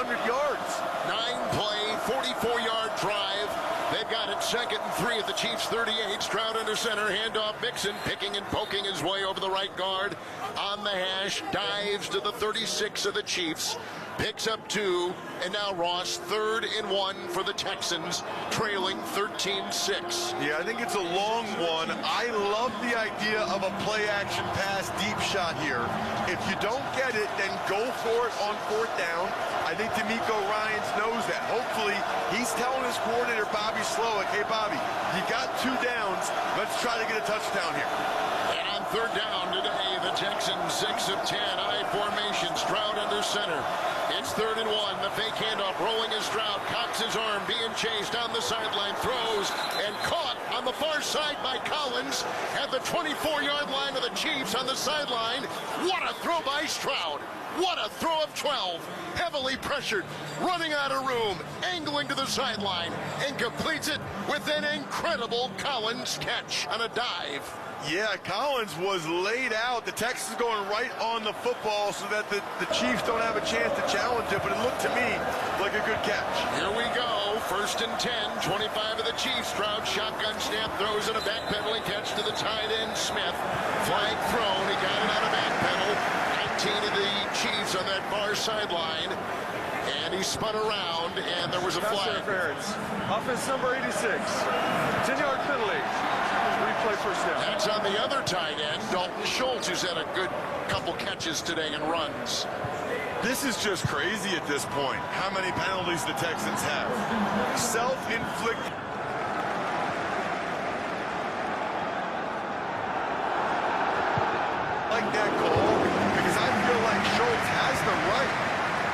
100 yards. 9-play, 44-yard drive. They've got it 2nd and 3 at the Chiefs' 38. Stroud under center, handoff Mixon, picking and poking his way over the right guard. On the hash, dives to the 36 of the Chiefs. Picks up 2, and now Ross, 3rd and 1 for the Texans, trailing 13-6. Yeah, I think it's a long one. I love the idea of a play-action pass, deep shot here. If you don't get it, then go for it on 4th down. I think D'Amico Ryans knows that. Hopefully, he's telling his coordinator, Bobby Slowick, hey, Bobby, you got 2 downs. Let's try to get a touchdown here. And on 3rd down today, the Texans 6 of 10, I formation, Stroud under center. It's 3rd and 1. The fake handoff, rolling is Stroud, cocks his arm, being chased down the sideline, throws, and caught on the far side by Collins at the 24-yard line of the Chiefs on the sideline. What a throw by Stroud. What a throw of 12. Heavily pressured, running out of room, angling to the sideline, and completes it with an incredible Collins catch on a dive. Yeah, Collins was laid out. The Texans going right on the football so that the Chiefs don't have a chance to challenge it, but it looked to me like a good catch. Here we go. 1st and 10, 25 of the Chiefs. Stroud shotgun snap, throws in a backpedaling catch to the tight end, Smith. Flag thrown. He got it on a backpedal. 19 of the Chiefs on that far sideline. And he spun around, and there was a flag. Interference. Offense number 86. 10-yard penalty. Replay 1st down. That's on the other tight end, Dalton Schultz, who's had a good couple catches today and runs. This is just crazy at this point, how many penalties the Texans have. Self-inflicted. Like that call, because I feel like Schultz has the right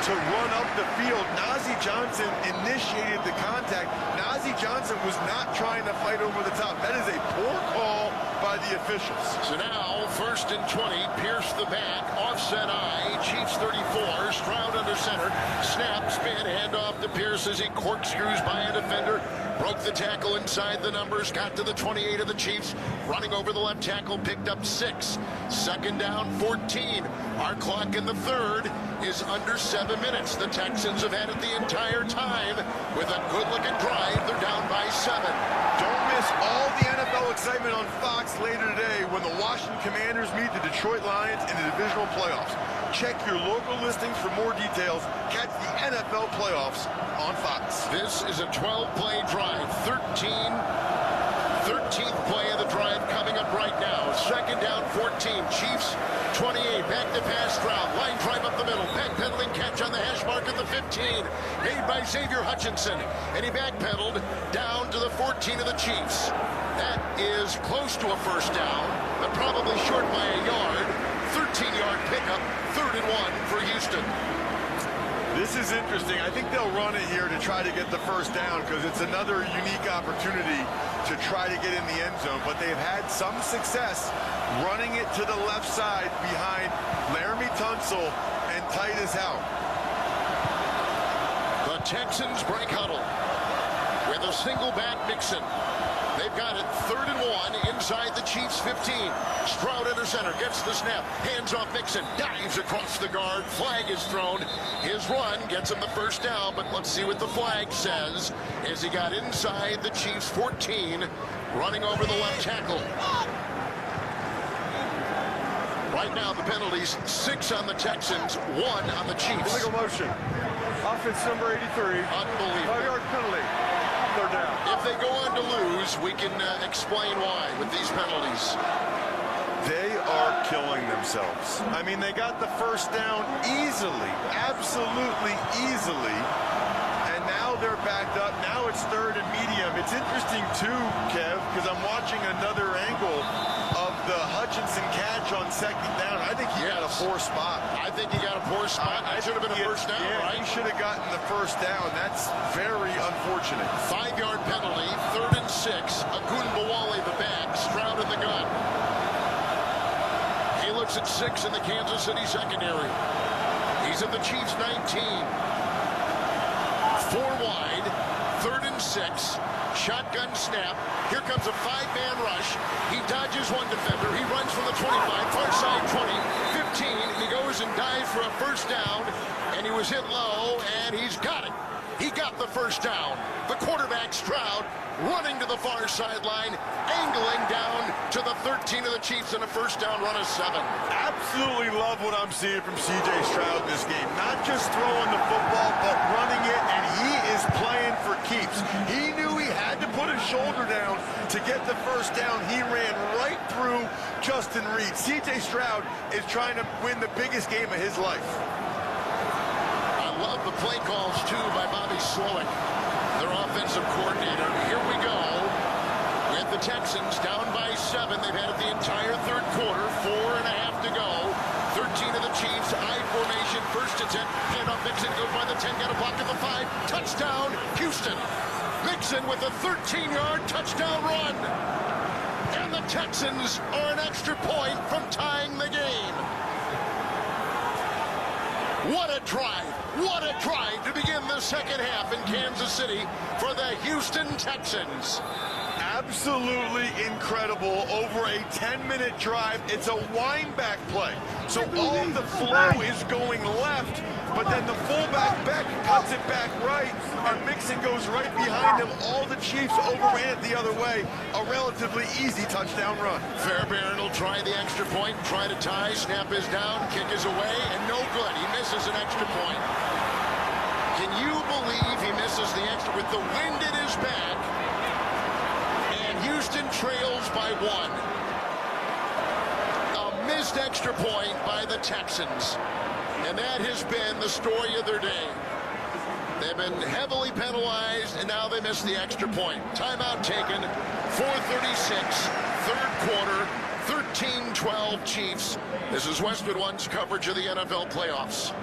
to run up the field. Nazeeh Johnson initiated the contact. Nazeeh Johnson was not trying to fight over the top. That is a poor call by the officials. So now, 1st and 20, Pierce the back, offset eye, Chiefs 34, Stroud under center, snap, spin, handoff to Pierce as he corkscrews by a defender, broke the tackle inside the numbers, got to the 28 of the Chiefs, running over the left tackle, picked up 6. 2nd down, 14. Our clock in the 3rd is under 7 minutes. The Texans have had it the entire time with a good-looking drive. They're down by 7. Don't miss all the NFL excitement on Fox later today when the Washington Commanders meet the Detroit Lions in the divisional playoffs. Check your local listings for more details. Catch the NFL playoffs on Fox. This is a 12-play drive. 13th play of the drive coming up right now. 2nd down, 14. Chiefs 28. Back to pass, Stroud. Line drive up the middle. Backpedaling catch on the hash mark at the 15. Made by Xavier Hutchinson. And he backpedaled down to the 14 of the Chiefs. That is close to a 1st down, but probably short by a yard. 13-yard pickup. 3rd and 1 for Houston. This is interesting. I think they'll run it here to try to get the 1st down because it's another unique opportunity to try to get in the end zone. But they've had some success running it to the left side behind Laramie Tunsil and Titus Howe. The Texans break huddle with a single back Mixon. They've got it 3rd and 1 inside the Chiefs 15. Stroud under center, gets the snap, hands off Mixon, dives across the guard, flag is thrown. His run gets him the 1st down, but let's see what the flag says as he got inside the Chiefs 14, running over the left tackle. Right now the penalties, 6 on the Texans, 1 on the Chiefs. Illegal motion. Offense number 83. Unbelievable. 5-yard penalty. 3rd down. If they go on to lose, we can explain why with these penalties. They are killing themselves. I mean, they got the 1st down easily, absolutely easily, and now they're backed up. Now it's 3rd and medium. It's interesting, too, Kev, because I'm watching another angle of the Hutchinson catch on 2nd down. I think he got a poor spot. I think he got a poor spot. That should have been a 1st down, right? He should have gotten the 1st down. That's very unfortunate. 5-yard penalty, 3rd and 6. Agunbowale the back, Stroud in the gun. He looks at 6 in the Kansas City secondary. He's at the Chiefs 19. 4 wide, 3rd and 6. Shotgun snap. Here comes a 5-man rush. He dodges one defender. He runs from the 25, far side 20, 15. He goes and dives for a 1st down, and he was hit low, and and he's got it. He got the first down. The quarterback, Stroud, running to the far sideline, angling down to the 13 of the Chiefs, and a first down run of 7. Absolutely love what I'm seeing from C.J. Stroud this game. Not just throwing the football, but running it, and he is playing for keeps. He knew he had to put his shoulder down to get the first down. He ran right through Justin Reed. C.J. Stroud is trying to win the biggest game of his life. I love the play calls, too, by Bobby Slowick, their offensive coordinator. Here we go with the Texans down by 7. They've had it the entire third quarter, 4.5 to go. 13 of the Chiefs, I formation, first and 10. Handoff, Mixon goes by the 10, got a block at the 5. Touchdown, Houston. Mixon with a 13-yard touchdown run. And the Texans are an extra point from tying the game. What a drive. What a drive to begin the second half in Kansas City for the Houston Texans. Absolutely incredible. Over a 10-minute drive. It's a wind back play. So all of the flow is going left, but then the fullback Beck cuts it back right, and Mixon goes right behind him. All the Chiefs overran it the other way. A relatively easy touchdown run. Fairbairn will try the extra point, try to tie. Snap is down, kick is away, and no good. He misses an extra point. Can you believe he misses the extra with the wind at his back? And Houston trails by 1. A missed extra point by the Texans. And that has been the story of their day. They've been heavily penalized, and now they miss the extra point. Timeout taken, 4:36, third quarter, 13-12 Chiefs. This is Westwood One's coverage of the NFL playoffs.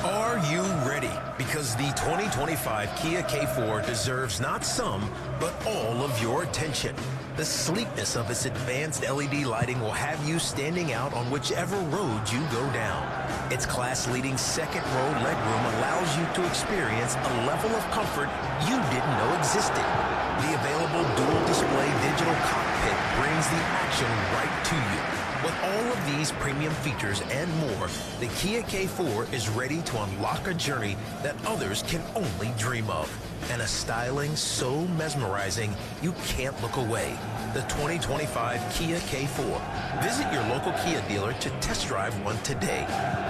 Are you ready? Because the 2025 Kia K4 deserves not some, but all of your attention. The sleekness of its advanced LED lighting will have you standing out on whichever road you go down. Its class-leading second-row legroom allows you to experience a level of comfort you didn't know existed. The available dual-display digital cockpit brings the action right to you. With all of these premium features and more, the Kia K4 is ready to unlock a journey that others can only dream of. And a styling so mesmerizing you can't look away. The 2025 Kia K4. Visit your local Kia dealer to test drive one today.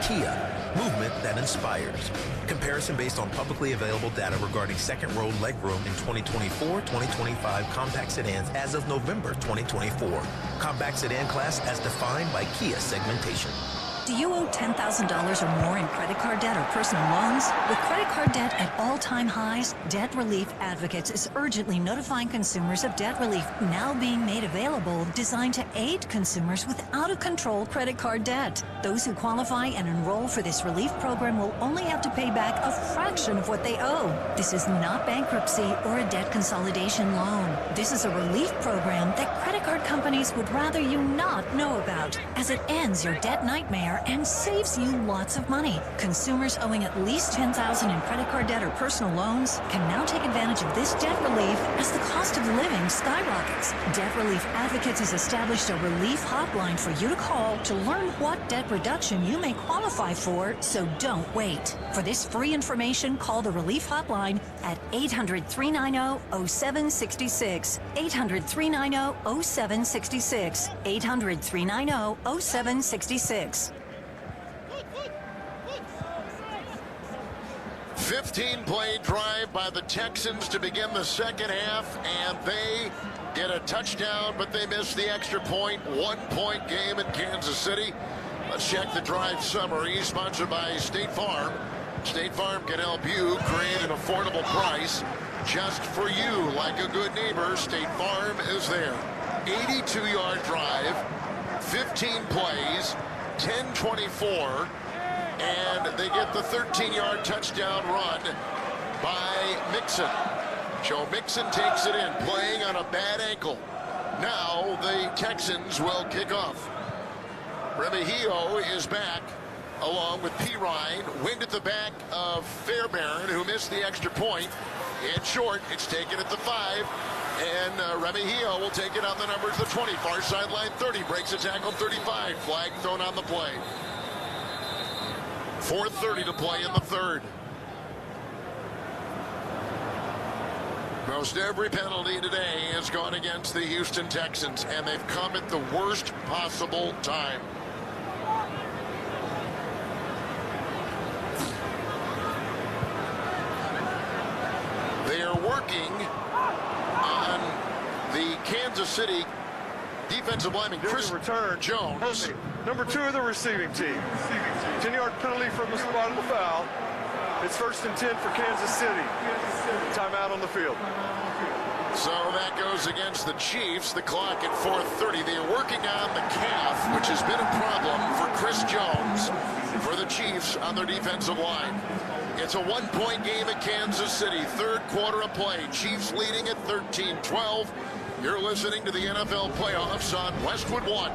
Kia, movement that inspires. Comparison based on publicly available data regarding second-row legroom in 2024-2025 compact sedans as of November 2024. Compact sedan class as defined by Kia segmentation. Do you owe $10,000 or more in credit card debt or personal loans? With credit card debt at all-time highs, Debt Relief Advocates is urgently notifying consumers of debt relief now being made available, designed to aid consumers with out-of-control credit card debt. Those who qualify and enroll for this relief program will only have to pay back a fraction of what they owe. This is not bankruptcy or a debt consolidation loan. This is a relief program that credit card companies would rather you not know about, as it ends your debt nightmare and saves you lots of money. Consumers owing at least $10,000 in credit card debt or personal loans can now take advantage of this debt relief as the cost of living skyrockets. Debt Relief Advocates has established a relief hotline for you to call to learn what debt reduction you may qualify for, so don't wait. For this free information, call the relief hotline at 800-390-0766, 800-390-0766, 800-390-0766. 15-play drive by the Texans to begin the second half, and they get a touchdown, but they miss the extra point. 1-point game in Kansas City. Let's check the drive summary, sponsored by State Farm. State Farm can help you create an affordable price just for you. Like a good neighbor, State Farm is there. 82-yard drive, 15 plays, 10-24. And they get the 13-yard touchdown run by Mixon. Joe Mixon takes it in, playing on a bad ankle. Now the Texans will kick off. Remigio is back, along with P. Ryan. Wind at the back of Fairbairn, who missed the extra point. In short, it's taken at the 5. And Remigio will take it on the numbers, the 20. Far sideline 30, breaks a tackle 35. Flag thrown on the play. 4:30 to play in the third. Most every penalty today has gone against the Houston Texans, and they've come at the worst possible time. They are working on the Kansas City defensive lineman, Chris Jones. Number 2 of the receiving team. 10-yard penalty from the spot of the foul. It's 1st and 10 for Kansas City. Timeout on the field. So that goes against the Chiefs. The clock at 4:30. They are working on the calf, which has been a problem for Chris Jones for the Chiefs on their defensive line. It's a 1-point game at Kansas City. Third quarter of play. Chiefs leading at 13-12. You're listening to the NFL playoffs on Westwood One.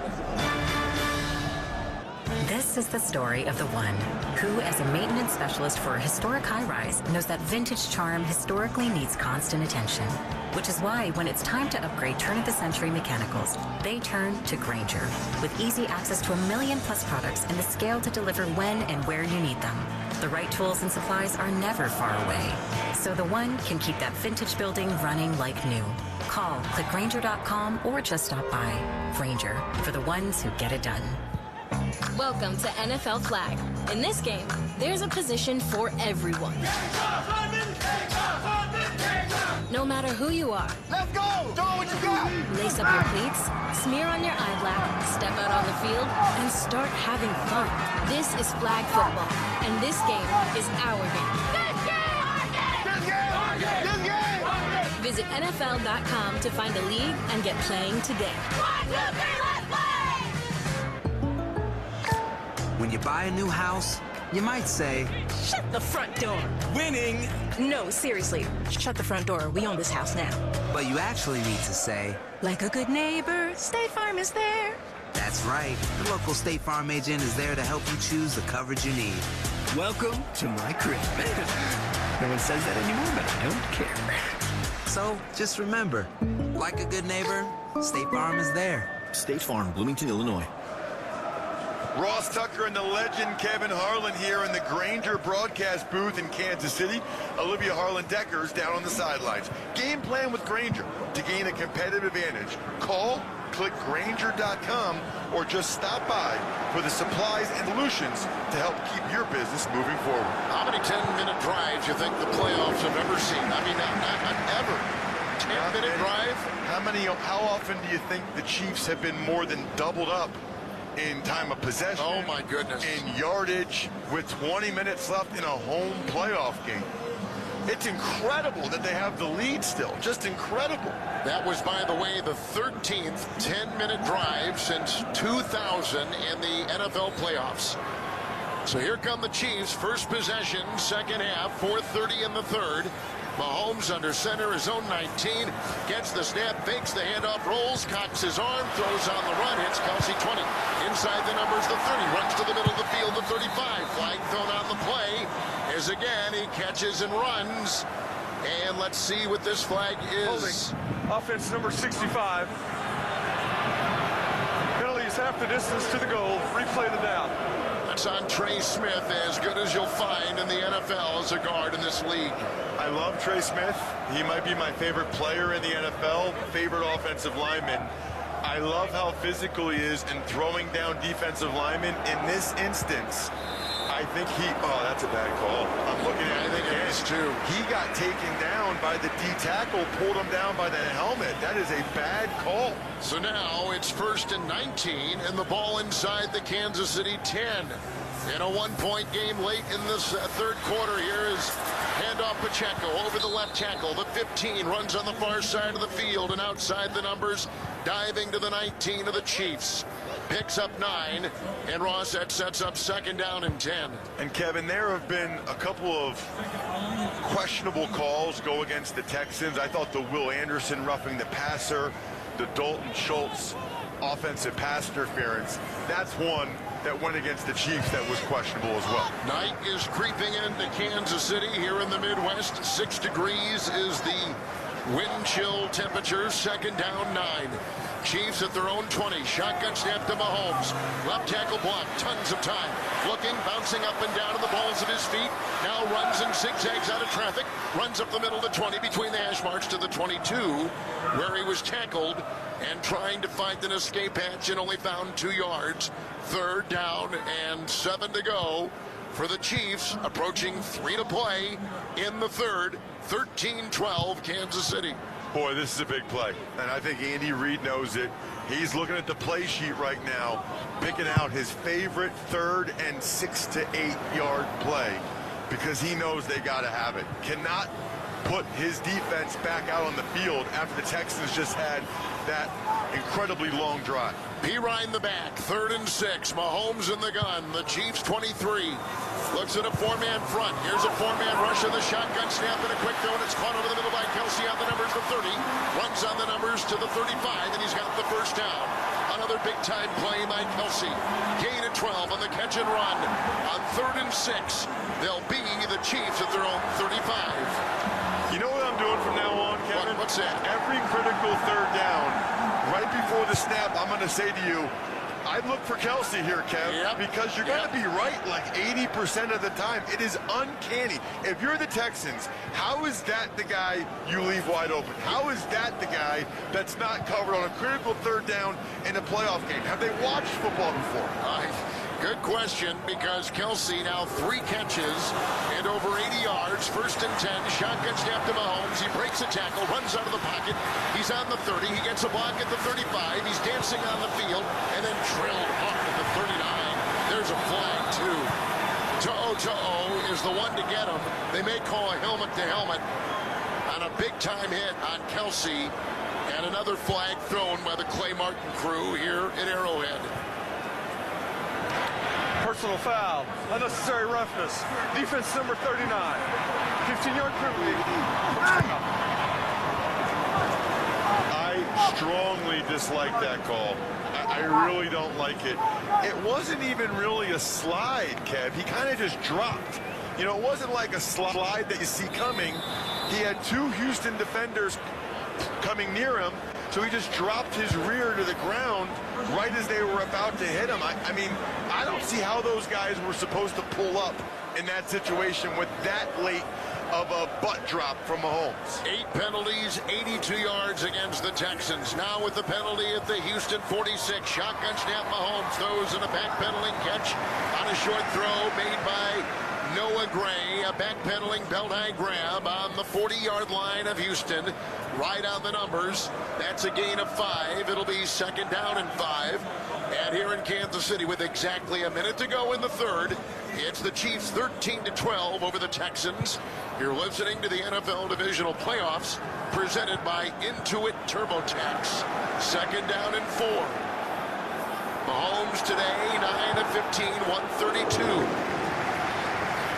This is the story of the one who, as a maintenance specialist for a historic high-rise, knows that vintage charm historically needs constant attention. Which is why, when it's time to upgrade turn-of-the-century mechanicals, they turn to Grainger. With easy access to 1 million-plus products and the scale to deliver when and where you need them. The right tools and supplies are never far away. So the one can keep that vintage building running like new. Call, click Grainger.com, or just stop by. Grainger, for the ones who get it done. Welcome to NFL Flag. In this game, there's a position for everyone. No matter who you are. Let's go! Throw what you got! Lace up your cleats, smear on your eye black, step out on the field, and start having fun. This is flag football, and this game is our game. Visit NFL.com to find a league and get playing today. 1, 2, 3, let's play! When you buy a new house, you might say, shut the front door. Winning. No, seriously, shut the front door. We own this house now. But you actually need to say, like a good neighbor, State Farm is there. That's right. The local State Farm agent is there to help you choose the coverage you need. Welcome to my crib. No one says that anymore, but I don't care. So just remember, like a good neighbor, State Farm is there. State Farm, Bloomington, Illinois. Ross Tucker and the legend Kevin Harlan here in the Grainger broadcast booth in Kansas City. Olivia Harlan-Decker's down on the sidelines. Game plan with Grainger to gain a competitive advantage. Call, click Grainger.com, or just stop by for the supplies and solutions to help keep your business moving forward. How many 10-minute drives you think the playoffs have ever seen? I mean, not ever. 10-minute drive? How often do you think the Chiefs have been more than doubled up in time of possession? Oh my goodness. In yardage with 20 minutes left in a home playoff game. It's incredible that they have the lead still. Just incredible. That was, by the way, the 13th 10-minute drive since 2000 in the NFL playoffs. So here come the Chiefs. First possession, second half, 4:30 in the third. Mahomes under center, his own 19, gets the snap, fakes the handoff, rolls, cocks his arm, throws on the run, hits Kelsey 20. Inside the numbers, the 30, runs to the middle of the field, the 35. Flag thrown on the play, is again, he catches and runs. And let's see what this flag is. Holding. Offense number 65. Penalty is half the distance to the goal. Replay the down. That's on Trey Smith, as good as you'll find in the NFL as a guard in this league. I love Trey Smith. He might be my favorite player in the NFL, favorite offensive lineman. I love how physical he is in throwing down defensive linemen. In this instance, I think that's a bad call. I'm looking at it again. Too. He got taken down by the D tackle, pulled him down by the helmet. That is a bad call. So now it's 1st and 19, and the ball inside the Kansas City 10. In a 1-point game late in this third quarter, here is handoff Pacheco over the left tackle. The 15 runs on the far side of the field, and outside the numbers, diving to the 19 of the Chiefs. Picks up 9, and Ross, that sets up 2nd down and 10. And Kevin, there have been a couple of questionable calls go against the Texans. I thought the Will Anderson roughing the passer, the Dalton Schultz offensive pass interference, that's one that went against the Chiefs that was questionable as well. Night is creeping into Kansas City here in the Midwest. 6 degrees is the wind chill temperature. 2nd down 9. Chiefs at their own 20. Shotgun snap to Mahomes. Left tackle block. Tons of time. Looking, bouncing up and down to the balls of his feet. Now runs and zigzags out of traffic. Runs up the middle to 20 between the hash marks to the 22, where he was tackled and trying to find an escape hatch and only found 2 yards. 3rd down and 7 to go for the Chiefs, approaching 3 to play in the 3rd. 13-12 Kansas City. Boy, this is a big play, and I think Andy Reid knows it. He's looking at the play sheet right now, picking out his favorite 3rd and 6 to 8 yard play because he knows they got to have it. Cannot put his defense back out on the field after the Texans just had that incredibly long drive. Pirine the back, 3rd and 6. Mahomes in the gun. The Chiefs 23. Looks at a 4-man front. Here's a 4-man rush of the shotgun snap and a quick throw, and it's caught over the middle by Kelsey on the numbers to 30. Runs on the numbers to the 35, and he's got the 1st down. Another big-time play by Kelsey. Gain of 12 on the catch and run. On 3rd and 6, they'll be the Chiefs at their own 35. You know what I'm doing from now on, Kevin? What's that? Every critical 3rd down, right before the snap, I'm going to say to you, I'd look for Kelsey here, Kev, because you're going to be right like 80% of the time. It is uncanny. If you're the Texans, how is that the guy you leave wide open? How is that the guy that's not covered on a critical 3rd down in a playoff game? Have they watched football before? Good question, because Kelsey now 3 catches and over 80 yards. 1st and 10. Shotgun snap to Mahomes. He breaks a tackle, runs out of the pocket. He's on the 30. He gets a block at the 35. He's dancing on the field and then drilled hard at the 39. There's a flag, too. To'o is the one to get him. They may call a helmet to helmet on a big-time hit on Kelsey, and another flag thrown by the Clay Martin crew here at Arrowhead. Personal foul, unnecessary roughness, defense number 39, 15-yard penalty. I strongly dislike that call. I really don't like it. It wasn't even really a slide, Kev. He kind of just dropped. You know, it wasn't like a slide that you see coming. He had 2 Houston defenders coming near him, so he just dropped his rear to the ground right as they were about to hit him. I mean, I don't see how those guys were supposed to pull up in that situation with that late of a butt drop from Mahomes. 8 penalties, 82 yards against the Texans. Now with the penalty at the Houston 46. Shotgun snap, Mahomes throws in a backpedaling catch on a short throw made by Noah Gray. A backpedaling belt-high grab on the 40-yard line of Houston. Right on the numbers. That's a gain of 5. It'll be 2nd down and 5. And here in Kansas City with exactly a minute to go in the 3rd, it's the Chiefs 13-12 over the Texans. You're listening to the NFL Divisional Playoffs presented by Intuit TurboTax. 2nd down and 4. Mahomes today, 9 of 15, 132.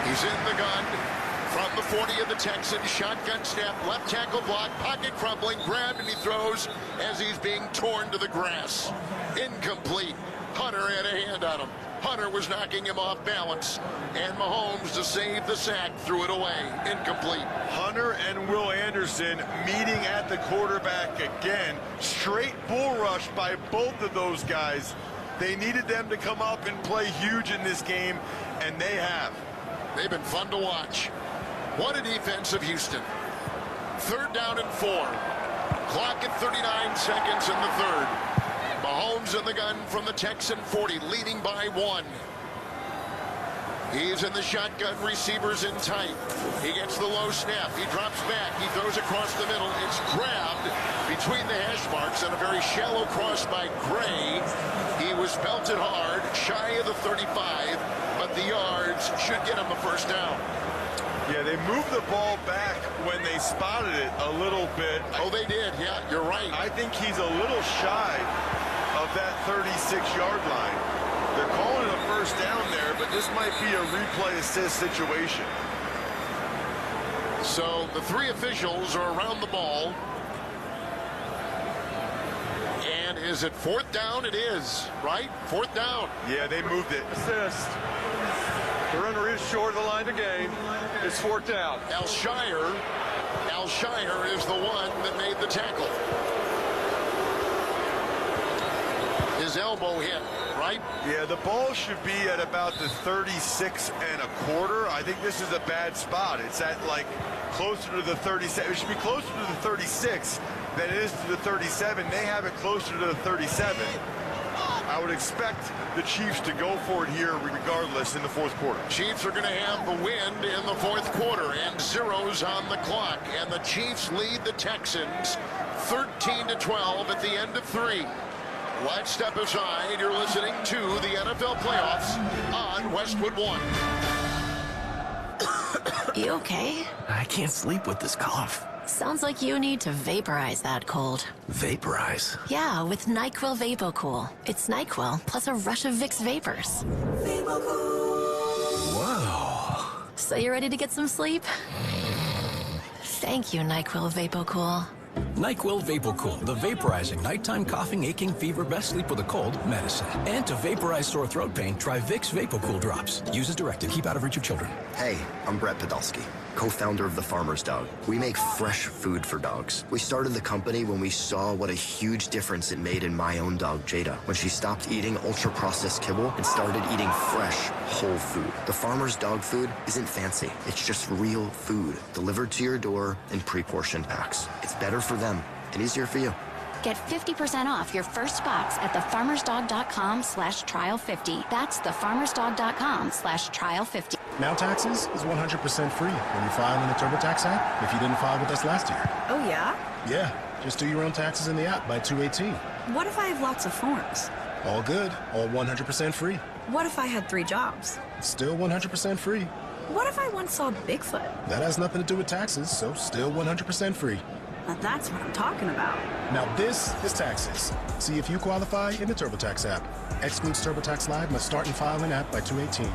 He's in the gun from the 40 of the Texans. Shotgun snap, left tackle block, pocket crumbling, grabbed, and he throws as he's being torn to the grass. Incomplete. Hunter had a hand on him. Hunter was knocking him off balance, and Mahomes, to save the sack, threw it away. Incomplete. Hunter and Will Anderson meeting at the quarterback again. Straight bull rush by both of those guys. They needed them to come up and play huge in this game, and they have. They've been fun to watch. What a defense of Houston. 3rd down and 4. Clock at 39 seconds in the 3rd. Mahomes in the gun from the Texan 40, leading by 1. He's in the shotgun, receivers in tight. He gets the low snap. He drops back. He throws across the middle. It's grabbed between the hash marks on a very shallow cross by Gray. He was belted hard, shy of the 35, but the yards should get him a 1st down. Yeah, they moved the ball back when they spotted it a little bit. Oh, they did. Yeah, you're right. I think he's a little shy of that 36-yard line. They're calling it a 1st down there, but this might be a replay assist situation. So the 3 officials are around the ball. And is it 4th down? It is, right? 4th down. Yeah, they moved it. Assist. The runner is short of the line to gain. It's 4th down. Alshire is the one that made the tackle. his elbow hit, right? Yeah, the ball should be at about the 36 1/4. I think this is a bad spot. It's at like closer to the 37. It should be closer to the 36 than it is to the 37. They have it closer to the 37. I would expect the Chiefs to go for it here regardless in the fourth quarter. Chiefs are going to have the wind in the fourth quarter and zeros on the clock. And the Chiefs lead the Texans 13-12 at the end of 3. Let's step aside. You're listening to the NFL playoffs on Westwood One. You okay? I can't sleep with this cough. Sounds like you need to vaporize that cold. Vaporize? Yeah, with NyQuil VapoCool. It's NyQuil plus a rush of Vicks vapors. Whoa. So you ready to get some sleep? Thank you, NyQuil VapoCool. NyQuil VapoCool, the vaporizing nighttime coughing, aching, fever, best sleep with a cold medicine. And to vaporize sore throat pain, try Vicks VapoCool drops. Use as directed. Keep out of reach of children. Hey, I'm Brett Podolsky, co-founder of The Farmer's Dog. We make fresh food for dogs. We started the company when we saw what a huge difference it made in my own dog, Jada, when she stopped eating ultra-processed kibble and started eating fresh, whole food. The Farmer's Dog food isn't fancy. It's just real food delivered to your door in pre-portioned packs. It's better for them and easier for you. Get 50% off your first box at thefarmersdog.com/trial50. That's thefarmersdog.com/trial50. Now taxes is 100% free when you file in the TurboTax app if you didn't file with us last year. Oh, yeah? Yeah, just do your own taxes in the app by 2/18. What if I have lots of forms? All good, all 100% free. What if I had 3 jobs? Still 100% free. What if I once saw Bigfoot? That has nothing to do with taxes, so still 100% free. Now that's what I'm talking about. Now this is taxes. See if you qualify in the TurboTax app. Excludes TurboTax Live, must start and file in app by 2/18.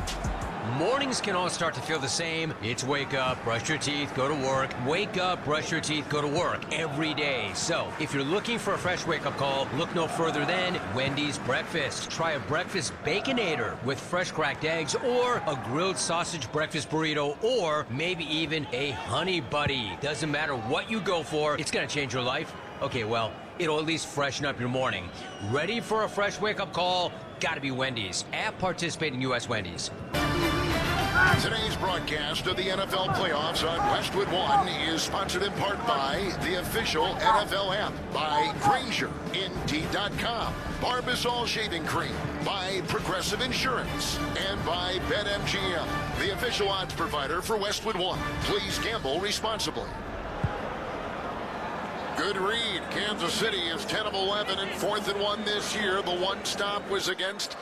Mornings can all start to feel the same. It's wake up, brush your teeth, go to work. Wake up, brush your teeth, go to work every day. So if you're looking for a fresh wake-up call, look no further than Wendy's Breakfast. Try a breakfast Baconator with fresh cracked eggs, or a grilled sausage breakfast burrito, or maybe even a Honey Buddy. Doesn't matter what you go for, it's gonna change your life. Okay, well, it'll at least freshen up your morning. Ready for a fresh wake-up call? Gotta be Wendy's. At participating U.S. Wendy's. Today's broadcast of the NFL playoffs on Westwood One is sponsored in part by the official NFL app, by Granger, Indeed.com, Barbasol Shaving Cream, by Progressive Insurance, and by BetMGM, the official odds provider for Westwood One. Please gamble responsibly. Good read. Kansas City is 10 of 11 and 4th and 1 this year. The one stop was against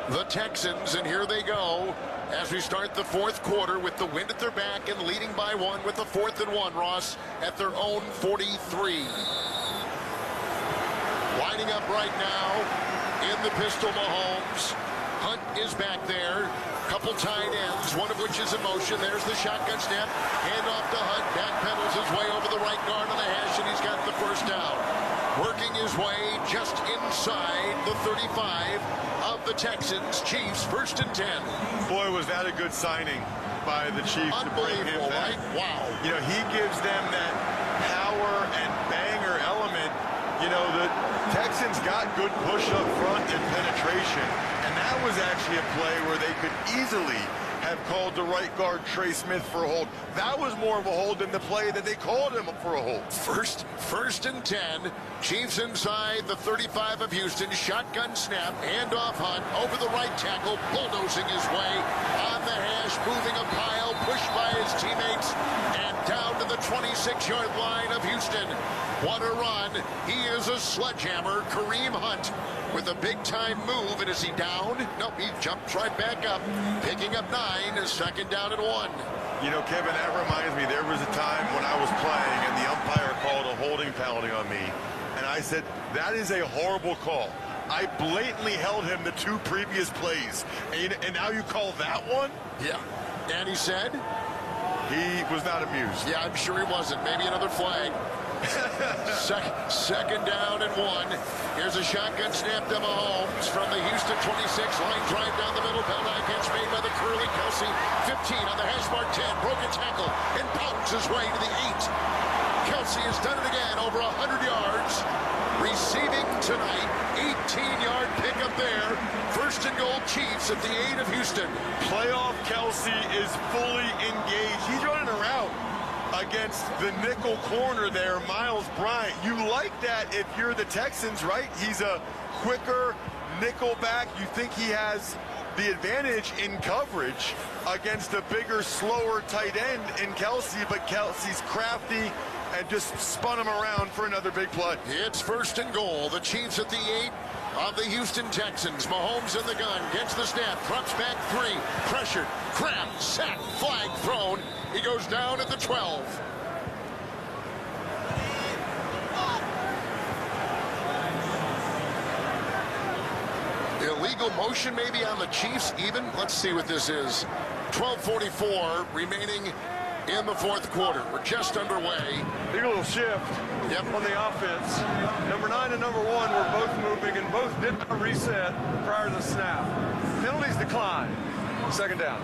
the Texans, and here they go as we start the fourth quarter with the wind at their back and leading by 1 with the 4th and 1, Ross, at their own 43. Lining up right now in the pistol, Mahomes. Hunt is back there. Couple tight ends, one of which is in motion. There's the shotgun snap. Hand off to Hunt. Backpedals his way over the right guard on the hash, and he's got the first down. Working his way just inside the 35 of the Texans. Chiefs, 1st and 10. Boy, was that a good signing by the Chiefs to bring him back. Right? Wow. You know, he gives them that power and banger element. You know, the Texans got good push up front and penetration. And that was actually a play where they could easily have called the right guard Trey Smith for a hold. That was more of a hold than the play that they called him for a hold. First and 10. Chiefs inside the 35 of Houston. Shotgun snap. Handoff Hunt over the right tackle. Bulldozing his way on the hash. Moving a pile. Pushed by his teammates. And down to the 26-yard line of Houston. What a run. He is a sledgehammer. Kareem Hunt with a big-time move. And is he down? Nope, he jumps right back up. Picking up 9. 2nd down and 1. You know, Kevin, that reminds me, there was a time when I was playing and the umpire called a holding penalty on me. And I said, that is a horrible call. I blatantly held him the 2 previous plays. And now you call that one? Yeah. And he said? He was not amused. Yeah, I'm sure he wasn't. Maybe another flag. 2nd down and 1. Here's a shotgun snap to Mahomes from the Houston 26. Line drive down the middle. Penalty catch made by the curly Kelsey. 15 on the hash mark 10. Broken tackle and pounds his way to the 8. Kelsey has done it again, over 100 yards. Receiving tonight, 18-yard pickup there. First and goal, Chiefs at the 8 of Houston. Playoff Kelsey is fully engaged. He's running around against the nickel corner there, Miles Bryant. You like that if you're the Texans, right? He's a quicker nickel back. You think he has the advantage in coverage against a bigger, slower tight end in Kelsey, but Kelsey's crafty and just spun him around for another big play. It's first and goal. The Chiefs at the 8 of the Houston Texans. Mahomes in the gun, gets the snap, drops back 3, pressured, grabbed, sacked, flag thrown. He goes down at the 12. Illegal motion maybe on the Chiefs even. Let's see what this is. 12:44 remaining in the fourth quarter. We're just underway. Big little shift on the offense. Number 9 and number 1 were both moving and both did not reset prior to the snap. Penalties decline. Second down.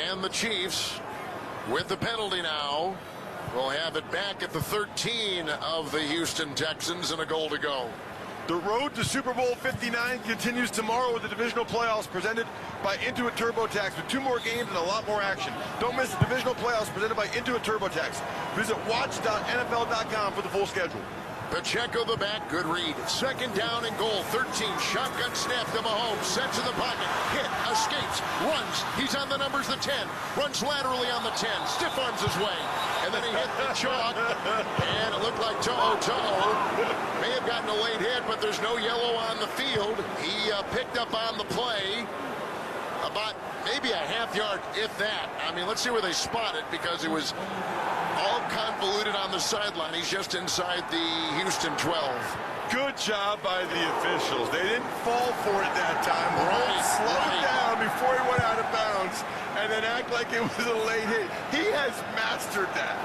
And the Chiefs, with the penalty now, will have it back at the 13 of the Houston Texans and a goal to go. The road to Super Bowl 59 continues tomorrow with the divisional playoffs presented by Intuit TurboTax with 2 more games and a lot more action. Don't miss the divisional playoffs presented by Intuit TurboTax. Visit watch.nfl.com for the full schedule. Pacheco the back, good read. Second down and goal, 13. Shotgun snap to Mahomes, sets in the pocket, hit, escapes, runs. He's on the numbers, the 10. Runs laterally on the 10, stiff arms his way. And then he hit the chalk, and it looked like toe-o-toe. May have gotten a late hit, but there's no yellow on the field. He picked up on the play about maybe a half yard, if that. I mean, let's see where they spot it, because it was all convoluted on the sideline. He's just inside the Houston 12. Good job by the officials. They didn't fall for it that time. Mahomes slowed down before he went out of bounds and then act like it was a late hit. He has mastered that.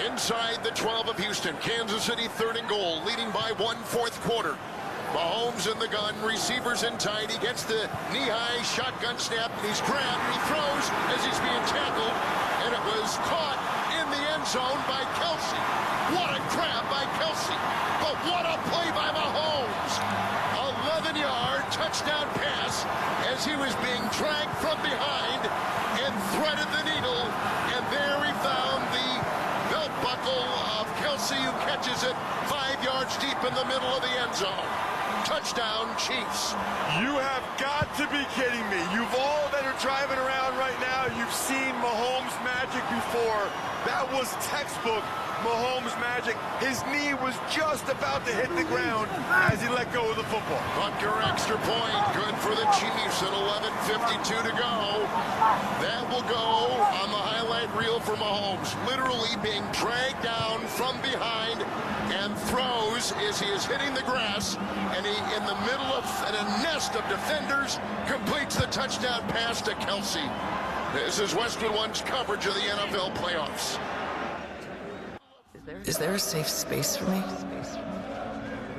Inside the 12 of Houston, Kansas City, third and goal, leading by 1 fourth quarter. Mahomes in the gun, receivers in tight. He gets the knee-high shotgun snap, and he's grabbed. He throws as he's being tackled, and it was caught in the end zone by Kelsey. What a grab by Kelsey, but what a play by Mahomes. 11-yard touchdown pass as he was being dragged from behind and threaded the needle, and there he found the belt buckle of Kelsey, who catches it 5 yards deep in the middle of the end zone. Touchdown, Chiefs. You have got to be kidding me. You've all that are driving around right now, you've seen Mahomes magic before. That was textbook Mahomes magic. His knee was just about to hit the ground as he let go of the football. Butker extra point, good for the Chiefs at 11:52 to go. That will go on the highlight reel for Mahomes. Literally being dragged down from behind and throws as he is hitting the grass, and he, in the middle of a nest of defenders, completes the touchdown pass to Kelsey. This is Westwood One's coverage of the NFL playoffs. Is there a safe space for me?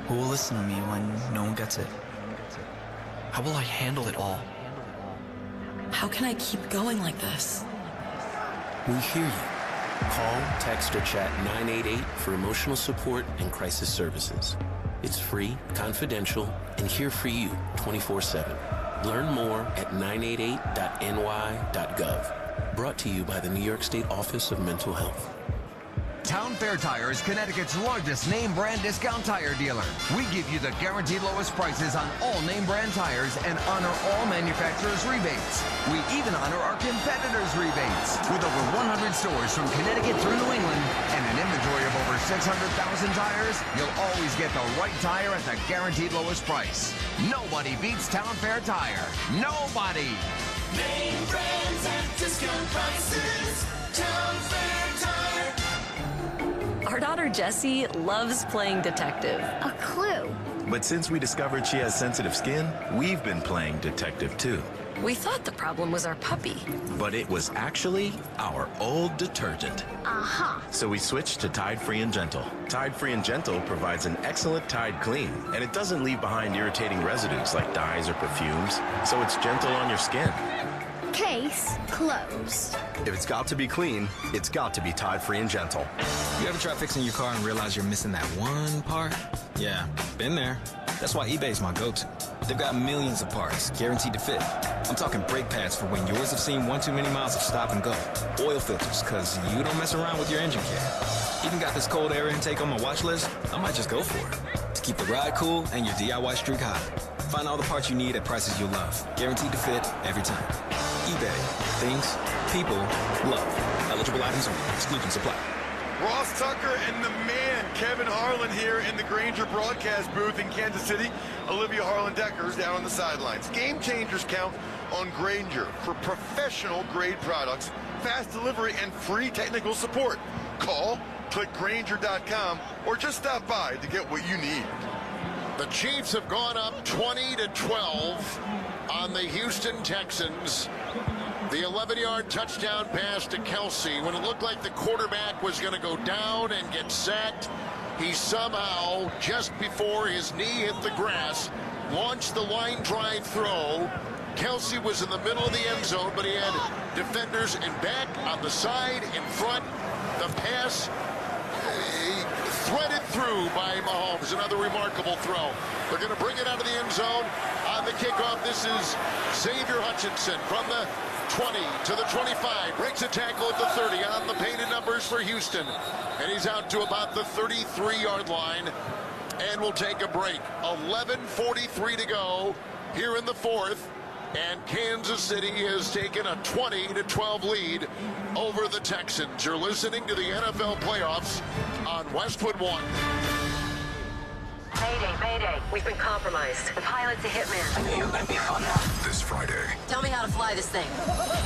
Who will listen to me when no one gets it? How will I handle it all? How can I keep going like this? We hear you. Call, text, or chat 988 for emotional support and crisis services. It's free, confidential, and here for you 24/7. Learn more at 988.ny.gov. Brought to you by the New York State Office of Mental Health. Town Fair Tire is Connecticut's largest name brand discount tire dealer. We give you the guaranteed lowest prices on all name brand tires and honor all manufacturers' rebates. We even honor our competitors' rebates. With over 100 stores from Connecticut through New England and an inventory of over 600,000 tires, you'll always get the right tire at the guaranteed lowest price. Nobody beats Town Fair Tire. Nobody! Name brands at discount prices. Town Fair Tire. Our daughter Jessie loves playing detective. A clue. But since we discovered she has sensitive skin, we've been playing detective too. We thought the problem was our puppy. But it was actually our old detergent. Aha. So we switched to Tide Free and Gentle. Tide Free and Gentle provides an excellent Tide clean, and it doesn't leave behind irritating residues like dyes or perfumes, so it's gentle on your skin. Case closed. If it's got to be clean, it's got to be Tide Free and Gentle. You ever try fixing your car and realize you're missing that one part? Yeah, been there. That's why eBay's my go-to. They've got millions of parts, guaranteed to fit. I'm talking brake pads for when yours have seen one too many miles of stop and go. Oil filters, because you don't mess around with your engine care. Even got this cold air intake on my watch list. I might just go for it. To keep the ride cool and your DIY streak high. Find all the parts you need at prices you'll love. Guaranteed to fit every time. eBay. Things, people, love. Eligible items only. Exclusions apply. Ross Tucker and the man, Kevin Harlan, here in the Grainger broadcast booth in Kansas City. Olivia Harlan-Decker's down on the sidelines. Game changers count on Grainger for professional grade products, fast delivery, and free technical support. Call, click Grainger.com, or just stop by to get what you need. The Chiefs have gone up 20-12 on the Houston Texans. The 11-yard touchdown pass to Kelsey. When it looked like the quarterback was going to go down and get sacked, he somehow, just before his knee hit the grass, launched the line drive throw. Kelsey was in the middle of the end zone, but he had defenders in back, on the side, in front. The pass threaded through by Mahomes. Another remarkable throw. They're going to bring it out of the end zone on the kickoff. This is Xavier Hutchinson from the 20 to the 25, breaks a tackle at the 30 on the painted numbers for Houston, and he's out to about the 33-yard line, and we'll take a break. 11:43 to go here in the fourth, and Kansas City has taken a 20-12 lead over the Texans. You're listening to the NFL playoffs on Westwood One. Mayday, mayday. We've been compromised. The pilot's a hitman. I knew you were going to be fun. This Friday. Tell me how to fly this thing.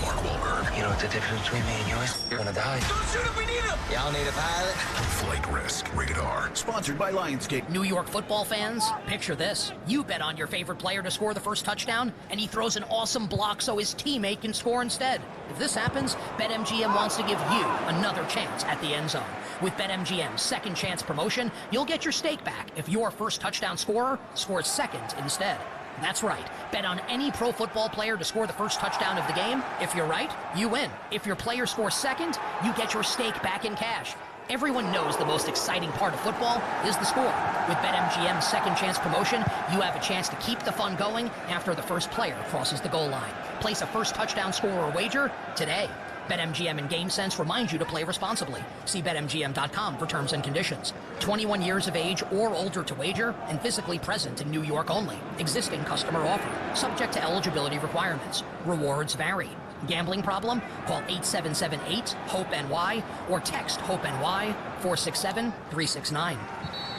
Mark Wahlberg. You know what the difference between me and you is? You're going to die. Don't shoot if we need him. Y'all need a pilot? Flight Risk. Rated R. Sponsored by Lionsgate. New York football fans, picture this. You bet on your favorite player to score the first touchdown, and he throws an awesome block so his teammate can score instead. If this happens, BetMGM wants to give you another chance at the end zone. With BetMGM's second chance promotion, you'll get your stake back if your first touchdown scorer scores second instead. That's right. Bet on any pro football player to score the first touchdown of the game. If you're right, you win. If your player scores second, you get your stake back in cash. Everyone knows the most exciting part of football is the score. With BetMGM's second chance promotion, you have a chance to keep the fun going after the first player crosses the goal line. Place a first touchdown scorer wager today. BetMGM and GameSense remind you to play responsibly. See BetMGM.com for terms and conditions. 21 years of age or older to wager and physically present in New York only. Existing customer offer. Subject to eligibility requirements. Rewards vary. Gambling problem? Call 877-8-HOPE-NY or text HOPE-NY 467-369.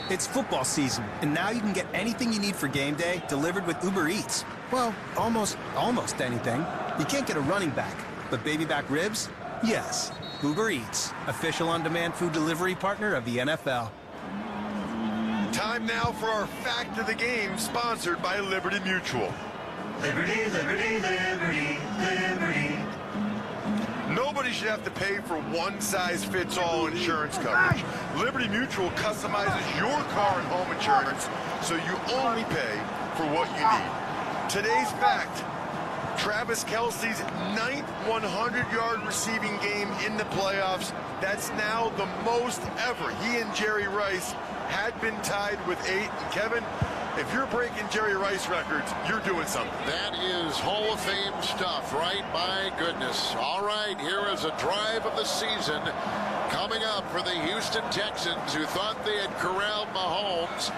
It's football season, and now you can get anything you need for game day delivered with Uber Eats. Well, almost anything. You can't get a running back, but baby back ribs? Yes. Uber Eats, official on-demand food delivery partner of the NFL. Time now for our Fact of the Game, sponsored by Liberty Mutual. Liberty, liberty, liberty, liberty. Nobody should have to pay for one-size-fits-all insurance coverage. Liberty Mutual customizes your car and home insurance so you only pay for what you need. Today's fact: Travis Kelce's 9th 100-yard receiving game in the playoffs. That's now the most ever. He and Jerry Rice had been tied with 8. And Kevin, if you're breaking Jerry Rice records, you're doing something. That is Hall of Fame stuff, right? My goodness. All right, here is a drive of the season coming up for the Houston Texans, who thought they had corralled Mahomes,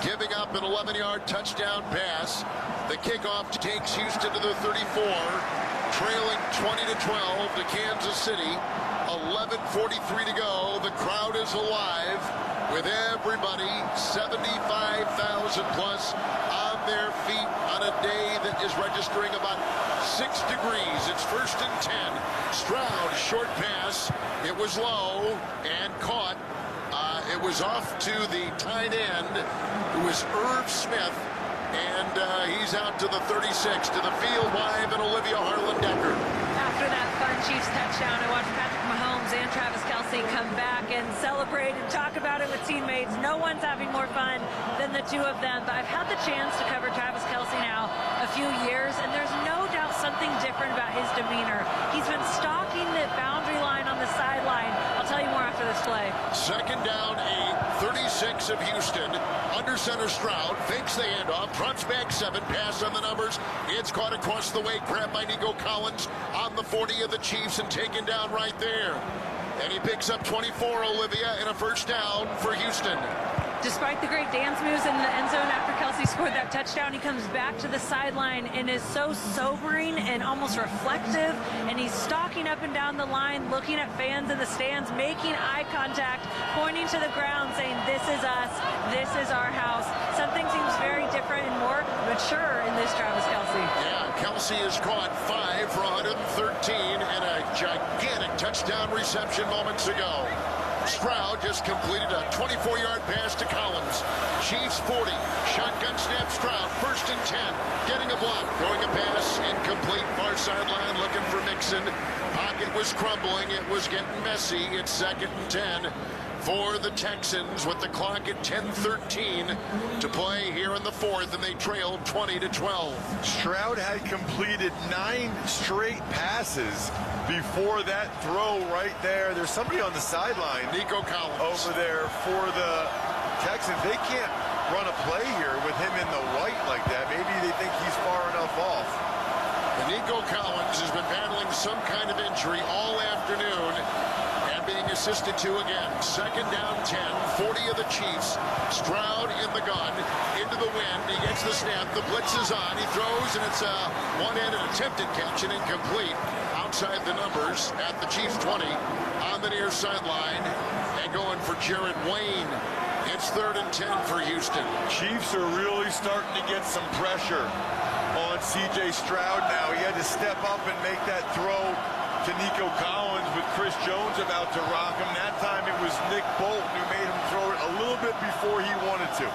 giving up an 11-yard touchdown pass. The kickoff takes Houston to the 34, trailing 20-12 to Kansas City. 11:43 to go. The crowd is alive with everybody, 75,000 plus, on their feet on a day that is registering about 6 degrees. It's 1st and 10. Stroud, short pass. It was low and caught. It was off to the tight end, who was Irv Smith, and he's out to the 36, to the field live, and Olivia Harlan-Decker. After that fun Chiefs touchdown, I watched Patrick Mahomes and Travis Kelce come back and celebrate and talk about it with teammates. No one's having more fun than the two of them, but I've had the chance to cover Travis Kelce now a few years, and there's no doubt something something different about his demeanor. He's been stalking the boundary line on the sideline. I'll tell you more after this play. Second down, 36 of Houston. Under center Stroud, fakes the handoff, drops back 7, pass on the numbers. It's caught across the way, grabbed by Nico Collins on the 40 of the Chiefs and taken down right there. And he picks up 24, Olivia, and a first down for Houston. Despite the great dance moves in the end zone after Kelsey scored that touchdown, he comes back to the sideline and is so sobering and almost reflective. And he's stalking up and down the line, looking at fans in the stands, making eye contact, pointing to the ground, saying, "This is us. This is our house." Something seems very different and more mature in this Travis Kelce. Yeah, Kelsey has caught 5 for 113 and a gigantic touchdown reception moments ago. Stroud just completed a 24-yard pass to Collins. Chiefs 40. Shotgun snap Stroud. 1st and 10. Getting a block. Throwing a pass. Incomplete. Far sideline looking for Mixon. Pocket was crumbling. It was getting messy. It's 2nd and 10 for the Texans with the clock at 10:13 to play here in the 4th, and they trailed 20-12. Stroud had completed 9 straight passes before that throw right there. There's somebody on the sideline, Nico Collins, over there for the Texans. They can't run a play here with him in the white like that. Maybe they think he's far enough off. And Nico Collins has been battling some kind of injury all afternoon and being assisted to again. 2nd down 10, 40 of the Chiefs. Stroud in the gun, into the wind. He gets the snap. The blitz is on. He throws, and it's a one-handed attempted catch and incomplete. Outside the numbers at the Chiefs 20 on the near sideline and going for Jared Wayne. It's 3rd and 10 for Houston. Chiefs are really starting to get some pressure on C.J. Stroud now. He had to step up and make that throw to Nico Collins with Chris Jones about to rock him. That time it was Nick Bolton who made him throw it a little bit before he wanted to.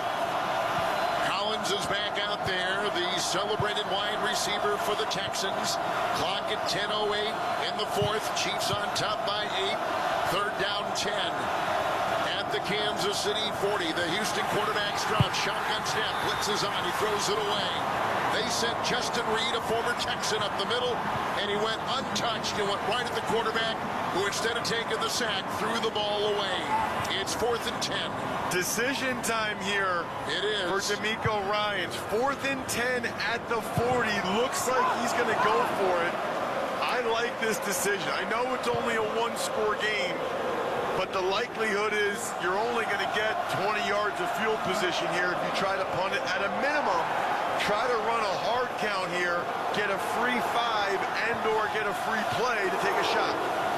Collins is back out there, the celebrated wide receiver for the Texans. Clock at 10:08 in the 4th. Chiefs on top by 8. 3rd down 10 at the Kansas City 40. The Houston quarterback Stroud, shotgun snap, blitzes on. He throws it away. They sent Justin Reed, a former Texan, up the middle, and he went untouched and went right at the quarterback, who instead of taking the sack, threw the ball away. It's 4th and 10. Decision time here. It is. For D'Amico Ryans. 4th and 10 at the 40. Looks like he's going to go for it. I like this decision. I know it's only a 1-score game, but the likelihood is you're only going to get 20 yards of field position here if you try to punt it. At a minimum, try to run a hard count here, get a free 5 and/or get a free play to take a shot.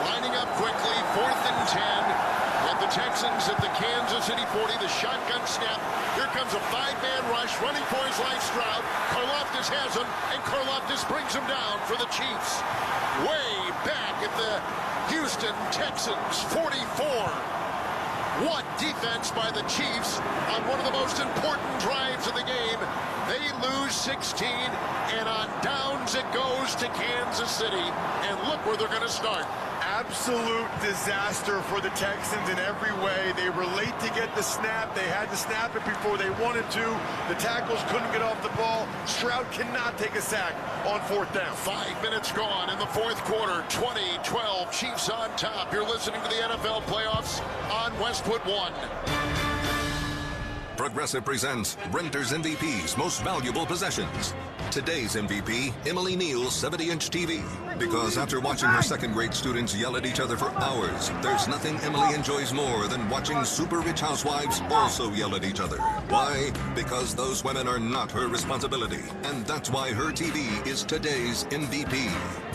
Lining up quickly, 4th and 10. With the Texans at the Kansas City 40, the shotgun snap. Here comes a 5-man rush, running for his life, Stroud. Karlaftis has him, and Karlaftis brings him down for the Chiefs. Way back at the Houston Texans 44. What defense by the Chiefs on one of the most important drives of the game. They lose 16, and on downs it goes to Kansas City. And look where they're going to start. Absolute disaster for the Texans in every way. They were late to get the snap. They had to snap it before they wanted to. The tackles couldn't get off the ball. Stroud cannot take a sack on 4th down. 5 minutes gone in the 4th quarter. 20-12, Chiefs on top. You're listening to the NFL playoffs on Westwood One. Progressive presents Renter's MVP's Most Valuable Possessions. Today's MVP, Emily Neal's 70-inch TV. Because after watching her 2nd-grade students yell at each other for hours, there's nothing Emily enjoys more than watching super rich housewives also yell at each other. Why? Because those women are not her responsibility. And that's why her TV is today's MVP.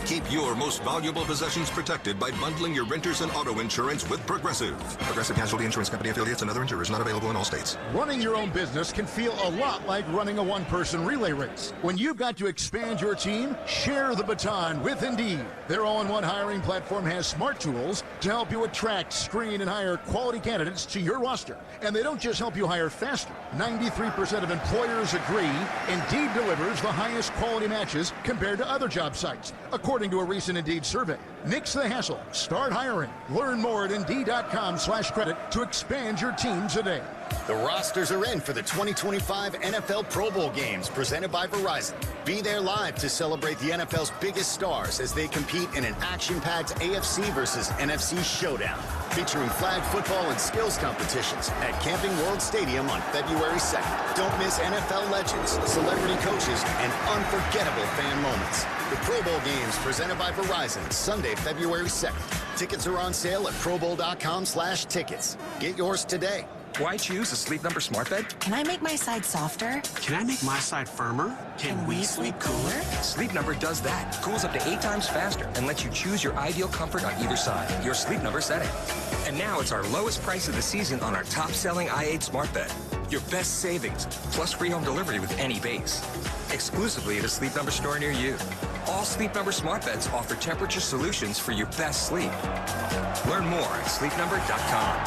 Keep your most valuable possessions protected by bundling your renters and auto insurance with Progressive. Progressive Casualty Insurance Company affiliates and other insurers not available in all states. Running your own business can feel a lot like running a one-person relay race. When you've got to expand your team, share the baton with Indeed. Their all-in-one hiring platform has smart tools to help you attract, screen, and hire quality candidates to your roster. And they don't just help you hire faster. 93% of employers agree Indeed delivers the highest quality matches compared to other job sites, according to a recent Indeed survey. Nix the hassle. Start hiring. Learn more at Indeed.com/credit to expand your team today. The rosters are in for the 2025 NFL Pro Bowl games presented by Verizon. Be there live to celebrate the NFL's biggest stars as they compete in an action-packed AFC versus NFC showdown, featuring flag football and skills competitions at Camping World Stadium on February 2nd. Don't miss NFL legends, celebrity coaches, and unforgettable fan moments. The Pro Bowl games presented by Verizon, Sunday, February 2nd. Tickets are on sale at probowl.com/tickets. Get yours today. Why choose a Sleep Number smart bed? Can I make my side softer? Can I make my side firmer? Can we sleep cooler? Sleep Number does that. Cools up to 8 times faster and lets you choose your ideal comfort on either side. Your Sleep Number setting. And now it's our lowest price of the season on our top-selling i8 smart bed. Your best savings, plus free home delivery with any base. Exclusively at a Sleep Number store near you. All Sleep Number smart beds offer temperature solutions for your best sleep. Learn more at sleepnumber.com.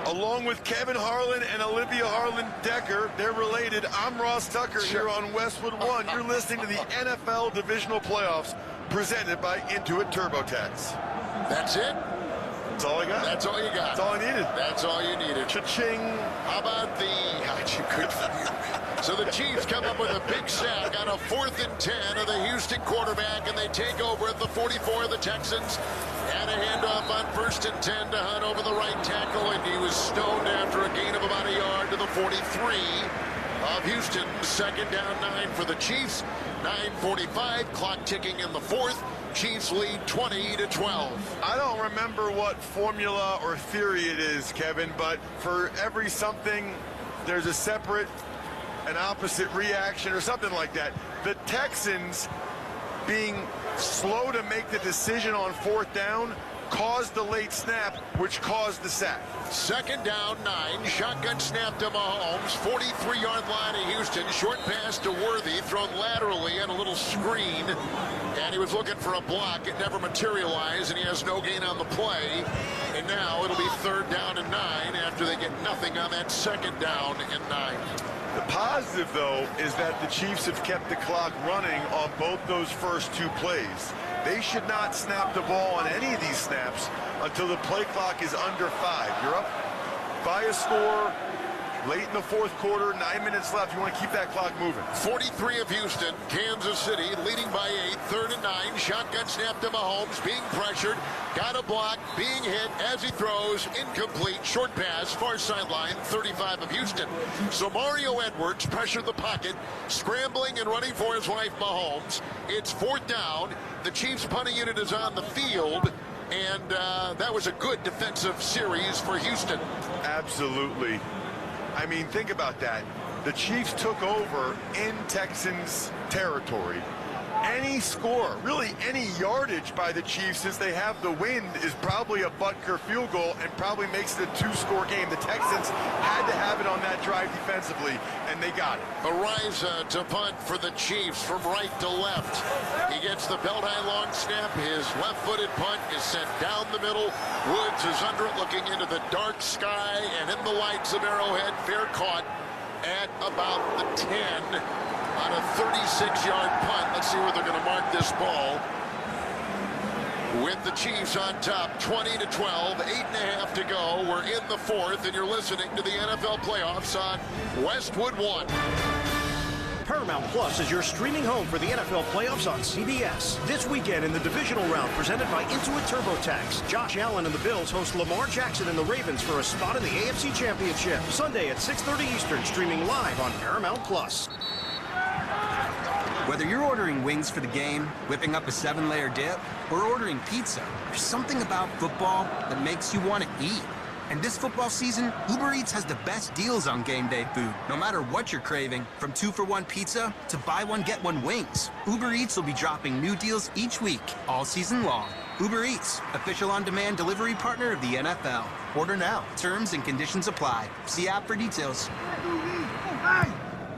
Along with Kevin Harlan and Olivia Harlan-Decker, they're related. I'm Ross Tucker here on Westwood One. You're listening to the NFL Divisional Playoffs presented by Intuit TurboTax. That's it? That's all I got. That's all you got. That's all I needed. That's all you needed. Cha-ching. How about the... Good for you. So the Chiefs come up with a big sack on a 4th and 10 of the Houston quarterback, and they take over at the 44 of the Texans. And a handoff on 1st and 10 to Hunt over the right tackle, and he was stoned after a gain of about a yard to the 43 of Houston. 2nd down 9 for the Chiefs. 9:45, clock ticking in the 4th. Chiefs lead 20-12. I don't remember what formula or theory it is, Kevin, but for every something, there's a separate and opposite reaction or something like that. The Texans being slow to make the decision on 4th down caused the late snap, which caused the sack. 2nd down 9, shotgun snap to Mahomes, 43-yard line of Houston, short pass to Worthy, thrown laterally and a little screen, and he was looking for a block. It never materialized, and he has no gain on the play, and now it'll be 3rd down and 9 after they get nothing on that 2nd down and 9. The positive, though, is that the Chiefs have kept the clock running on both those first 2 plays. They should not snap the ball on any of these snaps until the play clock is under 5. You're up by a score late in the 4th quarter, 9 minutes left. You want to keep that clock moving. 43 of Houston, Kansas City leading by 8, 3rd and 9. Shotgun snap to Mahomes, being pressured, got a block, being hit as he throws, incomplete, short pass, far sideline, 35 of Houston. So Mario Edwards pressured the pocket, scrambling and running for his life, Mahomes. It's 4th down. The Chiefs punting unit is on the field, and that was a good defensive series for Houston. Absolutely. I mean, think about that. The Chiefs took over in Texans territory. Any score, really any yardage by the Chiefs since they have the wind is probably a Butker field goal and probably makes it a 2-score game. The Texans had to have it on that drive defensively, and they got it. Ariza to punt for the Chiefs from right to left. He gets the belt-high long snap. His left-footed punt is sent down the middle. Woods is under it, looking into the dark sky, and in the lights of Arrowhead, fair caught at about the 10. On a 36-yard punt. Let's see where they're going to mark this ball. With the Chiefs on top, 20-12, 8.5 to go. We're in the 4th, and you're listening to the NFL playoffs on Westwood One. Paramount Plus is your streaming home for the NFL playoffs on CBS. This weekend in the divisional round presented by Intuit TurboTax, Josh Allen and the Bills host Lamar Jackson and the Ravens for a spot in the AFC Championship. Sunday at 6:30 Eastern, streaming live on Paramount Plus. Whether you're ordering wings for the game, whipping up a 7-layer dip, or ordering pizza, there's something about football that makes you want to eat. And this football season, Uber Eats has the best deals on game day food. No matter what you're craving, from 2-for-1 pizza to buy one, get one wings, Uber Eats will be dropping new deals each week, all season long. Uber Eats, official on-demand delivery partner of the NFL. Order now. Terms and conditions apply. See app for details.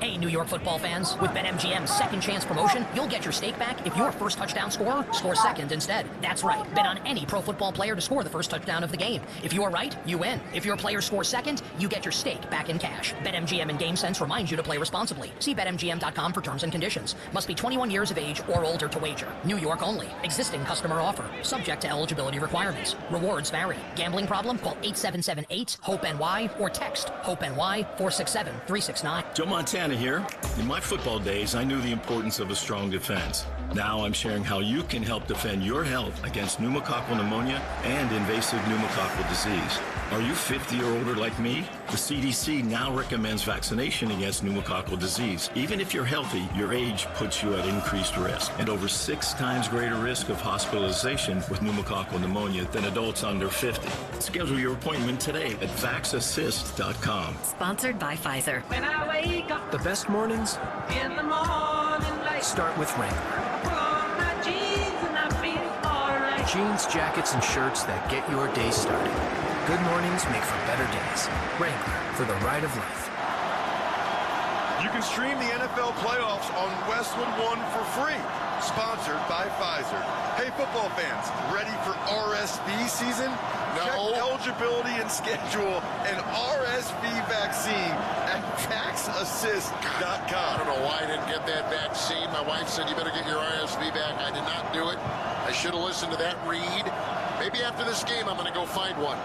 Hey, New York football fans, with BetMGM's second chance promotion, you'll get your stake back if your first touchdown scorer scores second instead. That's right. Bet on any pro football player to score the first touchdown of the game. If you are right, you win. If your player scores second, you get your stake back in cash. BetMGM and GameSense reminds you to play responsibly. See BetMGM.com for terms and conditions. Must be 21 years of age or older to wager. New York only. Existing customer offer. Subject to eligibility requirements. Rewards vary. Gambling problem? Call 877-8-HOPE-NY or text HOPE-NY 467-369. Joe Montana here. In my football days, I knew the importance of a strong defense. Now I'm sharing how you can help defend your health against pneumococcal pneumonia and invasive pneumococcal disease. Are you 50 or older like me? The CDC now recommends vaccination against pneumococcal disease. Even if you're healthy, your age puts you at increased risk and over 6 times greater risk of hospitalization with pneumococcal pneumonia than adults under 50. Schedule your appointment today at vaxassist.com. Sponsored by Pfizer. When I wake up The best mornings in the morning light, start with Wrangler. I put on my jeans and I feel alright. Jeans, jackets, and shirts that get your day started. Good mornings make for better days. Wrangler, for the ride of life. You can stream the NFL playoffs on Westwood One for free. Sponsored by Pfizer. Hey, football fans, ready for RSV season? No. Check eligibility and schedule an RSV vaccine at vaxassist.com. I don't know why I didn't get that vaccine. My wife said you better get your RSV back. I did not do it. I should have listened to that read. Maybe after this game I'm going to go find one.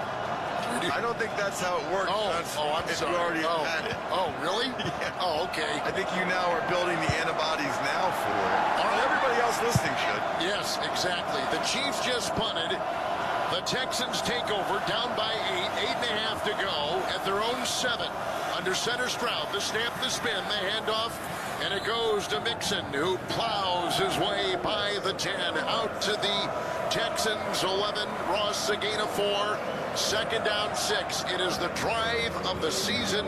I don't think that's how it works. I'm if sorry. you already had it. Oh, really? Yeah. Oh, okay. I think you now are building the antibodies now for it. And everybody else listening should. Yes, exactly. The Chiefs just punted. The Texans take over, down by 8, 8.5 to go at their own 7. Under center Stroud, the snap, the spin, the handoff, and it goes to Mixon, who plows his way by the 10, out to the Texans 11. Ross a gain of 4. Second down 6. It is the drive of the season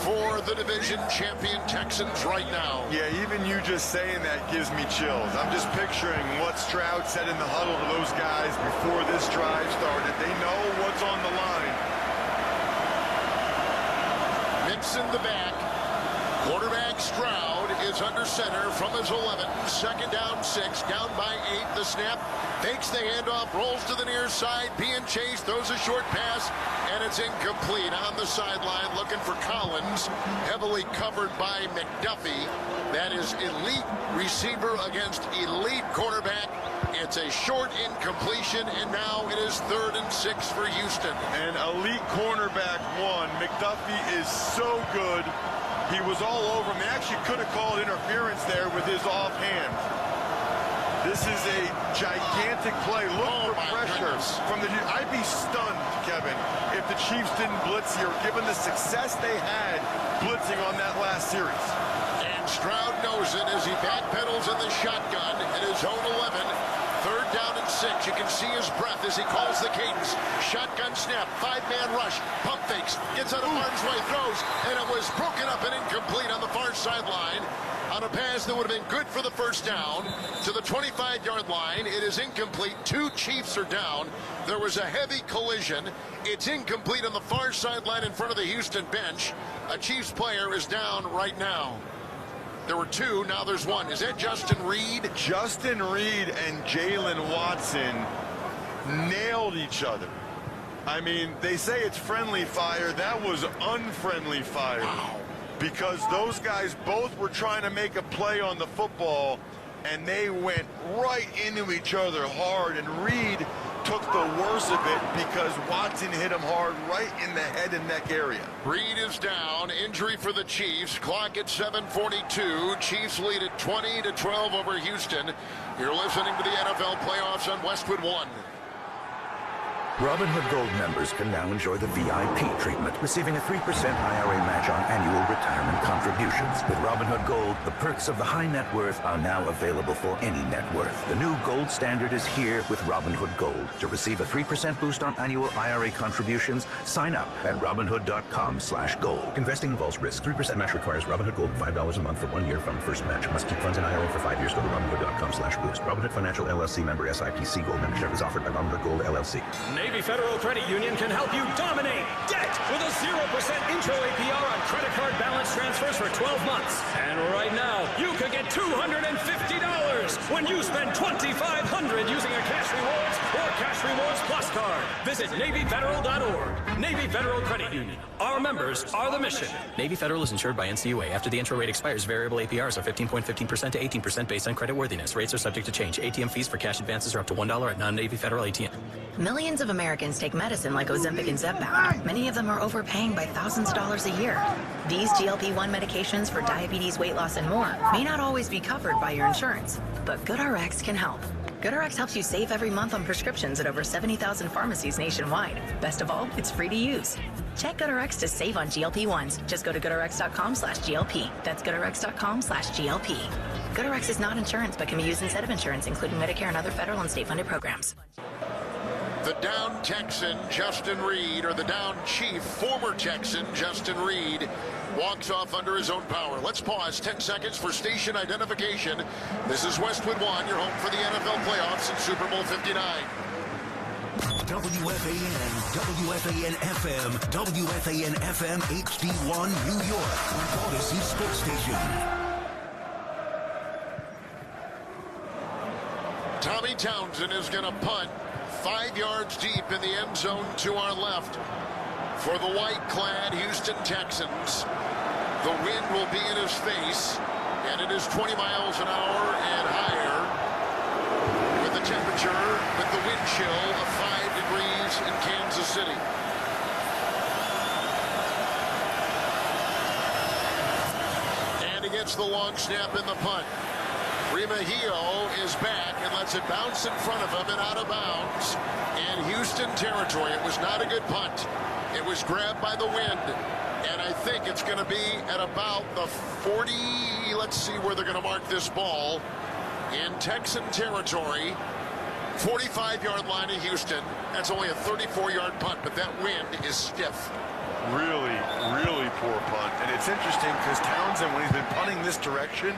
for the division champion Texans right now. Yeah, even you just saying that gives me chills. I'm just picturing what Stroud said in the huddle to those guys before this drive started. They know what's on the line. Mixon the back. Quarterback Stroud is under center from his 11. Second down 6. Down by 8. The snap. Fakes the handoff. Rolls to the near side. Being chased. Throws a short pass. And it's incomplete on the sideline. Looking for Collins. Heavily covered by McDuffie. That is elite receiver against elite quarterback. It's a short incompletion, and now it is 3rd and 6 for Houston. And elite cornerback 1. McDuffie is so good. He was all over him. They actually could have called interference there with his offhand. This is a gigantic play. Look for pressure from the... I'd be stunned, Kevin, if the Chiefs didn't blitz here, given the success they had blitzing on that last series. And Stroud knows it as he backpedals in the shotgun at his own 11. 3rd down and 6. You can see his breath as he calls the cadence. Shotgun snap, 5-man rush, pump fakes, gets out of harm's way, throws, and it was broken up and incomplete on the far sideline. On a pass that would have been good for the first down to the 25-yard line. It is incomplete. 2 Chiefs are down. There was a heavy collision. It's incomplete on the far sideline in front of the Houston bench. A Chiefs player is down right now. There were 2, now there's 1. Is that Justin Reed? Justin Reed and Jalen Watson nailed each other. I mean, they say it's friendly fire. That was unfriendly fire. Wow. Because those guys both were trying to make a play on the football, and they went right into each other hard, and Reed took the worst of it because Watson hit him hard right in the head and neck area. Reed is down. Injury for the Chiefs. Clock at 7:42. Chiefs lead at 20-12 over Houston. You're listening to the NFL playoffs on Westwood One. Robinhood Gold members can now enjoy the VIP treatment, receiving a 3% IRA match on annual retirement contributions. With Robinhood Gold, the perks of the high net worth are now available for any net worth. The new gold standard is here with Robinhood Gold. To receive a 3% boost on annual IRA contributions, sign up at Robinhood.com/gold. Investing involves risk. 3% match requires Robinhood Gold $5 a month for 1 year from first match. Must keep funds in IRA for 5 years. Go to Robinhood.com/boost. Robinhood Financial LLC member SIPC. Gold membership is offered by Robinhood Gold LLC. Navy Federal Credit Union can help you dominate debt with a 0% intro APR on credit card balance transfers for 12 months. And right now, you could get $250 when you spend $2,500 using a Cash Rewards or Cash Rewards Plus card. Visit NavyFederal.org. Navy Federal Credit Union. Our members are the mission. Navy Federal is insured by NCUA. After the intro rate expires, variable APRs are 15.15% to 18% based on credit worthiness. Rates are subject to change. ATM fees for cash advances are up to $1 at non-Navy Federal ATM. Millions of Americans take medicine like Ozempic and Zepbound. Many of them are overpaying by thousands of dollars a year. These GLP-1 medications for diabetes, weight loss, and more may not always be covered by your insurance, but GoodRx can help. GoodRx helps you save every month on prescriptions at over 70,000 pharmacies nationwide. Best of all, it's free to use. Check GoodRx to save on GLP-1s. Just go to GoodRx.com/GLP. That's GoodRx.com/GLP. GoodRx is not insurance, but can be used instead of insurance, including Medicare and other federal and state-funded programs. The down Texan, Justin Reed, or the down Chief, former Texan, Justin Reed, walks off under his own power. Let's pause 10 seconds for station identification. This is Westwood One, your home for the NFL playoffs in Super Bowl 59. WFAN, WFAN FM, WFAN FM HD1 New York, Odyssey Sports Station. Tommy Townsend is going to punt 5 yards deep in the end zone to our left for the white-clad Houston Texans. The wind will be in his face, and it is 20 miles an hour and higher, with the temperature, with the wind chill of 5 degrees in Kansas City. And he gets the long snap in the punt. Remigio is back and lets it bounce in front of him and out of bounds in Houston territory. It was not a good punt. It was grabbed by the wind, and I think it's going to be at about the 40, let's see where they're going to mark this ball, in Texan territory, 45-yard line of Houston. That's only a 34-yard punt, but that wind is stiff. Really, really poor punt, and it's interesting because Townsend, when he's been punting this direction,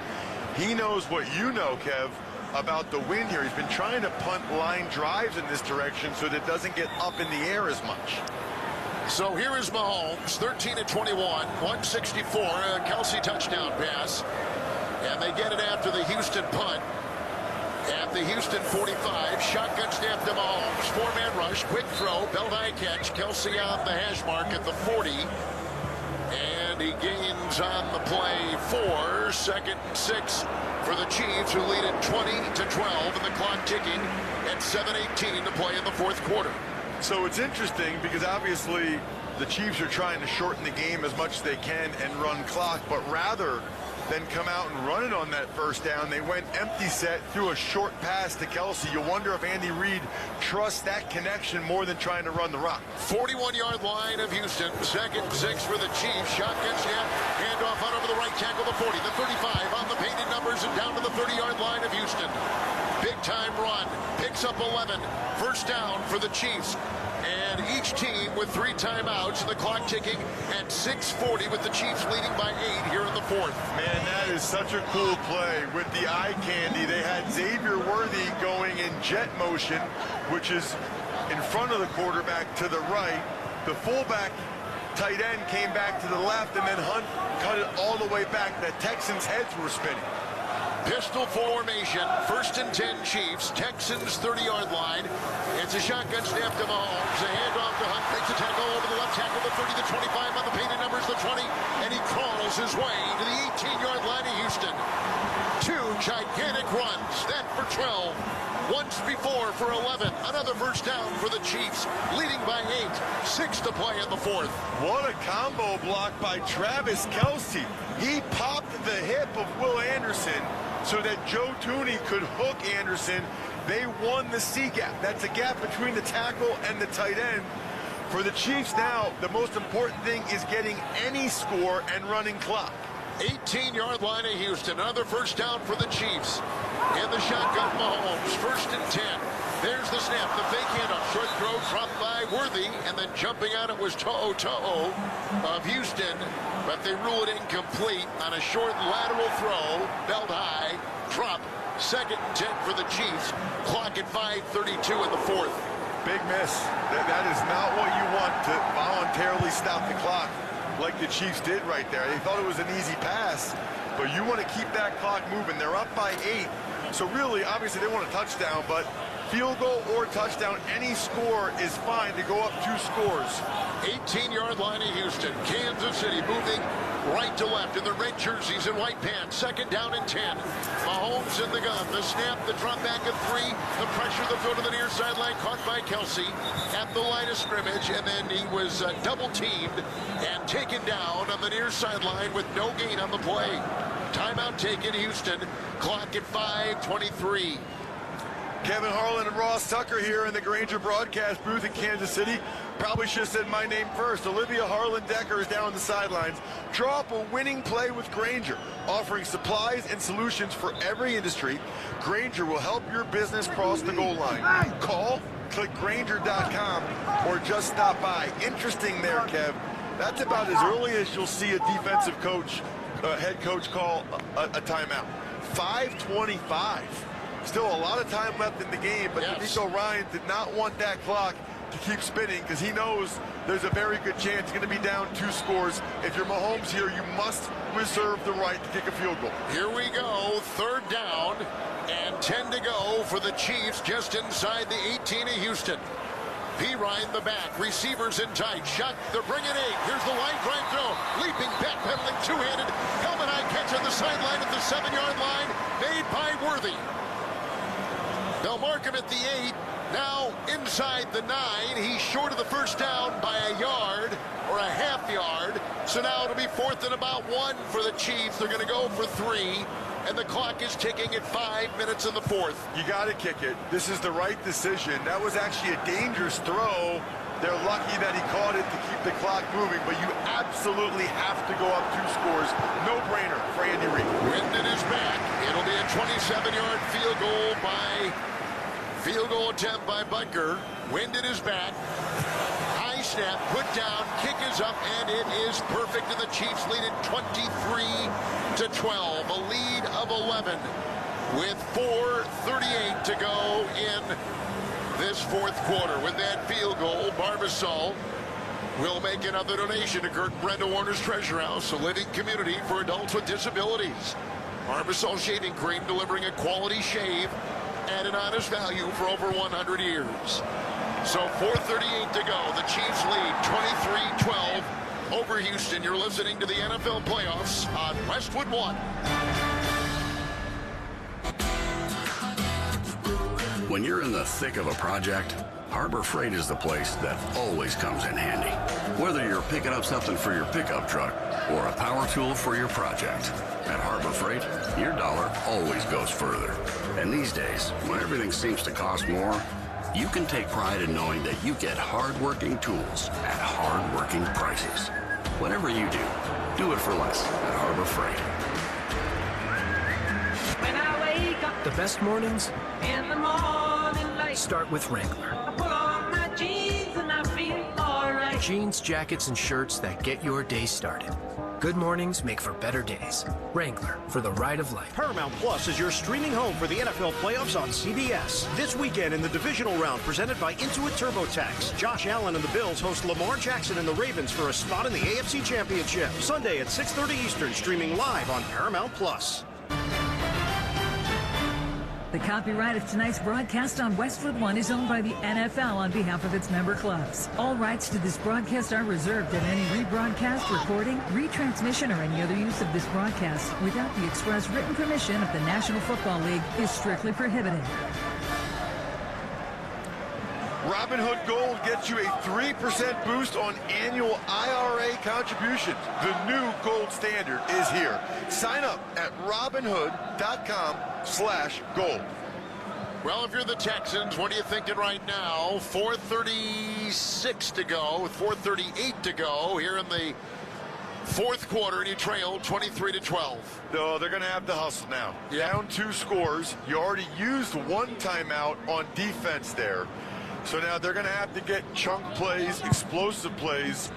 he knows what you know, Kev, about the wind here. He's been trying to punt line drives in this direction so that it doesn't get up in the air as much. So here is Mahomes, 13-21, 164, a Kelsey touchdown pass. And they get it after the Houston punt. At the Houston 45, shotgun snap to Mahomes, 4-man rush, quick throw, belt high catch, Kelsey on the hash mark at the 40. And he gains on the play 4, 2nd and 6 for the Chiefs, who lead it 20-12, and the clock ticking at 7:18 to play in the fourth quarter. So it's interesting because obviously the Chiefs are trying to shorten the game as much as they can and run clock, but rather than come out and run it on that first down, they went empty set, threw a short pass to Kelsey. You wonder if Andy Reid trusts that connection more than trying to run the rock. 41-yard line of Houston, 2nd and 6 for the Chiefs. Shotgun snap, handoff out over the right tackle, the 40, the 35 on the painted numbers and down to the 30-yard line of Houston. Big time run, picks up 11, first down for the Chiefs. And each team with 3 timeouts, and the clock ticking at 6:40 with the Chiefs leading by 8 here in the fourth. Man, that is such a cool play with the eye candy. They had Xavier Worthy going in jet motion, which is in front of the quarterback to the right. The fullback tight end came back to the left, and then Hunt cut it all the way back. The Texans' heads were spinning. Pistol formation, 1st and 10 Chiefs, Texans 30-yard line. It's a shotgun snap to Mahomes, a handoff to Hunt, takes a tackle over the left tackle, the 30, the 25 on the painted numbers, the 20, and he crawls his way to the 18-yard line of Houston. 2 gigantic runs, that for 12. Once before for 11. Another first down for the Chiefs, leading by 8. 6 to play in the fourth. What a combo block by Travis Kelce. He popped the hip of Will Anderson so that Joe Thuney could hook Anderson. They won the C gap. That's a gap between the tackle and the tight end. For the Chiefs now, the most important thing is getting any score and running clock. 18-yard line of Houston. Another first down for the Chiefs. In the shotgun, Mahomes, 1st and 10. There's the snap, the fake handoff, short throw dropped by Worthy, and then jumping on it was To'o of Houston, but they rule it incomplete on a short lateral throw, belt high, drop, 2nd and 10 for the Chiefs. Clock at 5:32 in the fourth. Big miss. That is not what you want to voluntarily stop the clock like the Chiefs did right there. They thought it was an easy pass, but you want to keep that clock moving. They're up by 8. So really, obviously, they want a touchdown, but field goal or touchdown, any score is fine to go up 2 scores. 18-yard line of Houston. Kansas City moving right to left in the red jerseys and white pants. 2nd down and 10. Mahomes in the gun. The snap, the drop back of 3. The pressure, the throw to the near sideline, caught by Kelsey at the line of scrimmage, and then he was double-teamed and taken down on the near sideline with no gain on the play. Timeout taken, Houston. Clock at 5:23. Kevin Harlan and Ross Tucker here in the Grainger broadcast booth in Kansas City. Probably should have said my name first. Olivia Harlan-Decker is down on the sidelines. Draw up a winning play with Grainger, offering supplies and solutions for every industry. Grainger will help your business cross the goal line. Call, click Grainger.com, or just stop by. Interesting there, Kev. That's about as early as you'll see a defensive coach, head coach call a timeout. 5:25. Still a lot of time left in the game, but D'Amico Ryan did not want that clock to keep spinning because he knows there's a very good chance he's going to be down 2 scores. If you're Mahomes here, you must reserve the right to kick a field goal. Here we go, 3rd down and 10 to go for the Chiefs just inside the 18 of Houston. P. Ryan the back, receivers in tight, shot, they're bringing 8. Here's the line drive throw, leaping, backpedaling, two-handed, helmet high catch on the sideline at the 7-yard line, made by Worthy. They'll mark him at the 8. Now inside the 9. He's short of the first down by a yard or a half yard. So now it'll be 4th and about 1 for the Chiefs. They're going to go for 3. And the clock is ticking at 5 minutes in the 4th. You got to kick it. This is the right decision. That was actually a dangerous throw. They're lucky that he caught it to keep the clock moving, but you absolutely have to go up 2 scores. No-brainer for Andy Reid. Wyndon is back. It'll be a 27-yard field goal attempt by Butker. Wyndon is back. High snap, put down, kick is up, and it is perfect, and the Chiefs lead it 23-12. A lead of 11 with 4:38 to go in this 4th quarter. With that field goal, Barbasol will make another donation to Kurt and Brenda Warner's Treasure House, a living community for adults with disabilities. Barbasol Shaving Cream, delivering a quality shave at an honest value for over 100 years. So 4:38 to go. The Chiefs lead 23-12 over Houston. You're listening to the NFL playoffs on Westwood One. When you're in the thick of a project, Harbor Freight is the place that always comes in handy. Whether you're picking up something for your pickup truck or a power tool for your project, at Harbor Freight, your dollar always goes further. And these days, when everything seems to cost more, you can take pride in knowing that you get hard-working tools at hard-working prices. Whatever you do, do it for less at Harbor Freight. When I wake up the best mornings in the morning light, start with Wrangler. I put on my jeans and I feel alright. Jeans, jackets, and shirts that get your day started. Good mornings make for better days. Wrangler, for the ride of life. Paramount Plus is your streaming home for the NFL playoffs on CBS. This weekend in the divisional round presented by Intuit TurboTax, Josh Allen and the Bills host Lamar Jackson and the Ravens for a spot in the AFC Championship. Sunday at 6:30 Eastern, streaming live on Paramount Plus. The copyright of tonight's broadcast on Westwood One is owned by the NFL on behalf of its member clubs. All rights to this broadcast are reserved, and any rebroadcast, recording, retransmission, or any other use of this broadcast without the express written permission of the National Football League is strictly prohibited. Robinhood Gold gets you a 3% boost on annual IRA contributions. The new gold standard is here. Sign up at Robinhood.com/gold. Well, if you're the Texans, what are you thinking right now? 4:36 to go, with 4:38 to go here in the 4th quarter, and you trail 23-12. No, they're going to have to hustle now. Down 2 scores. You already used 1 timeout on defense there. So now they're going to have to get chunk plays, explosive plays.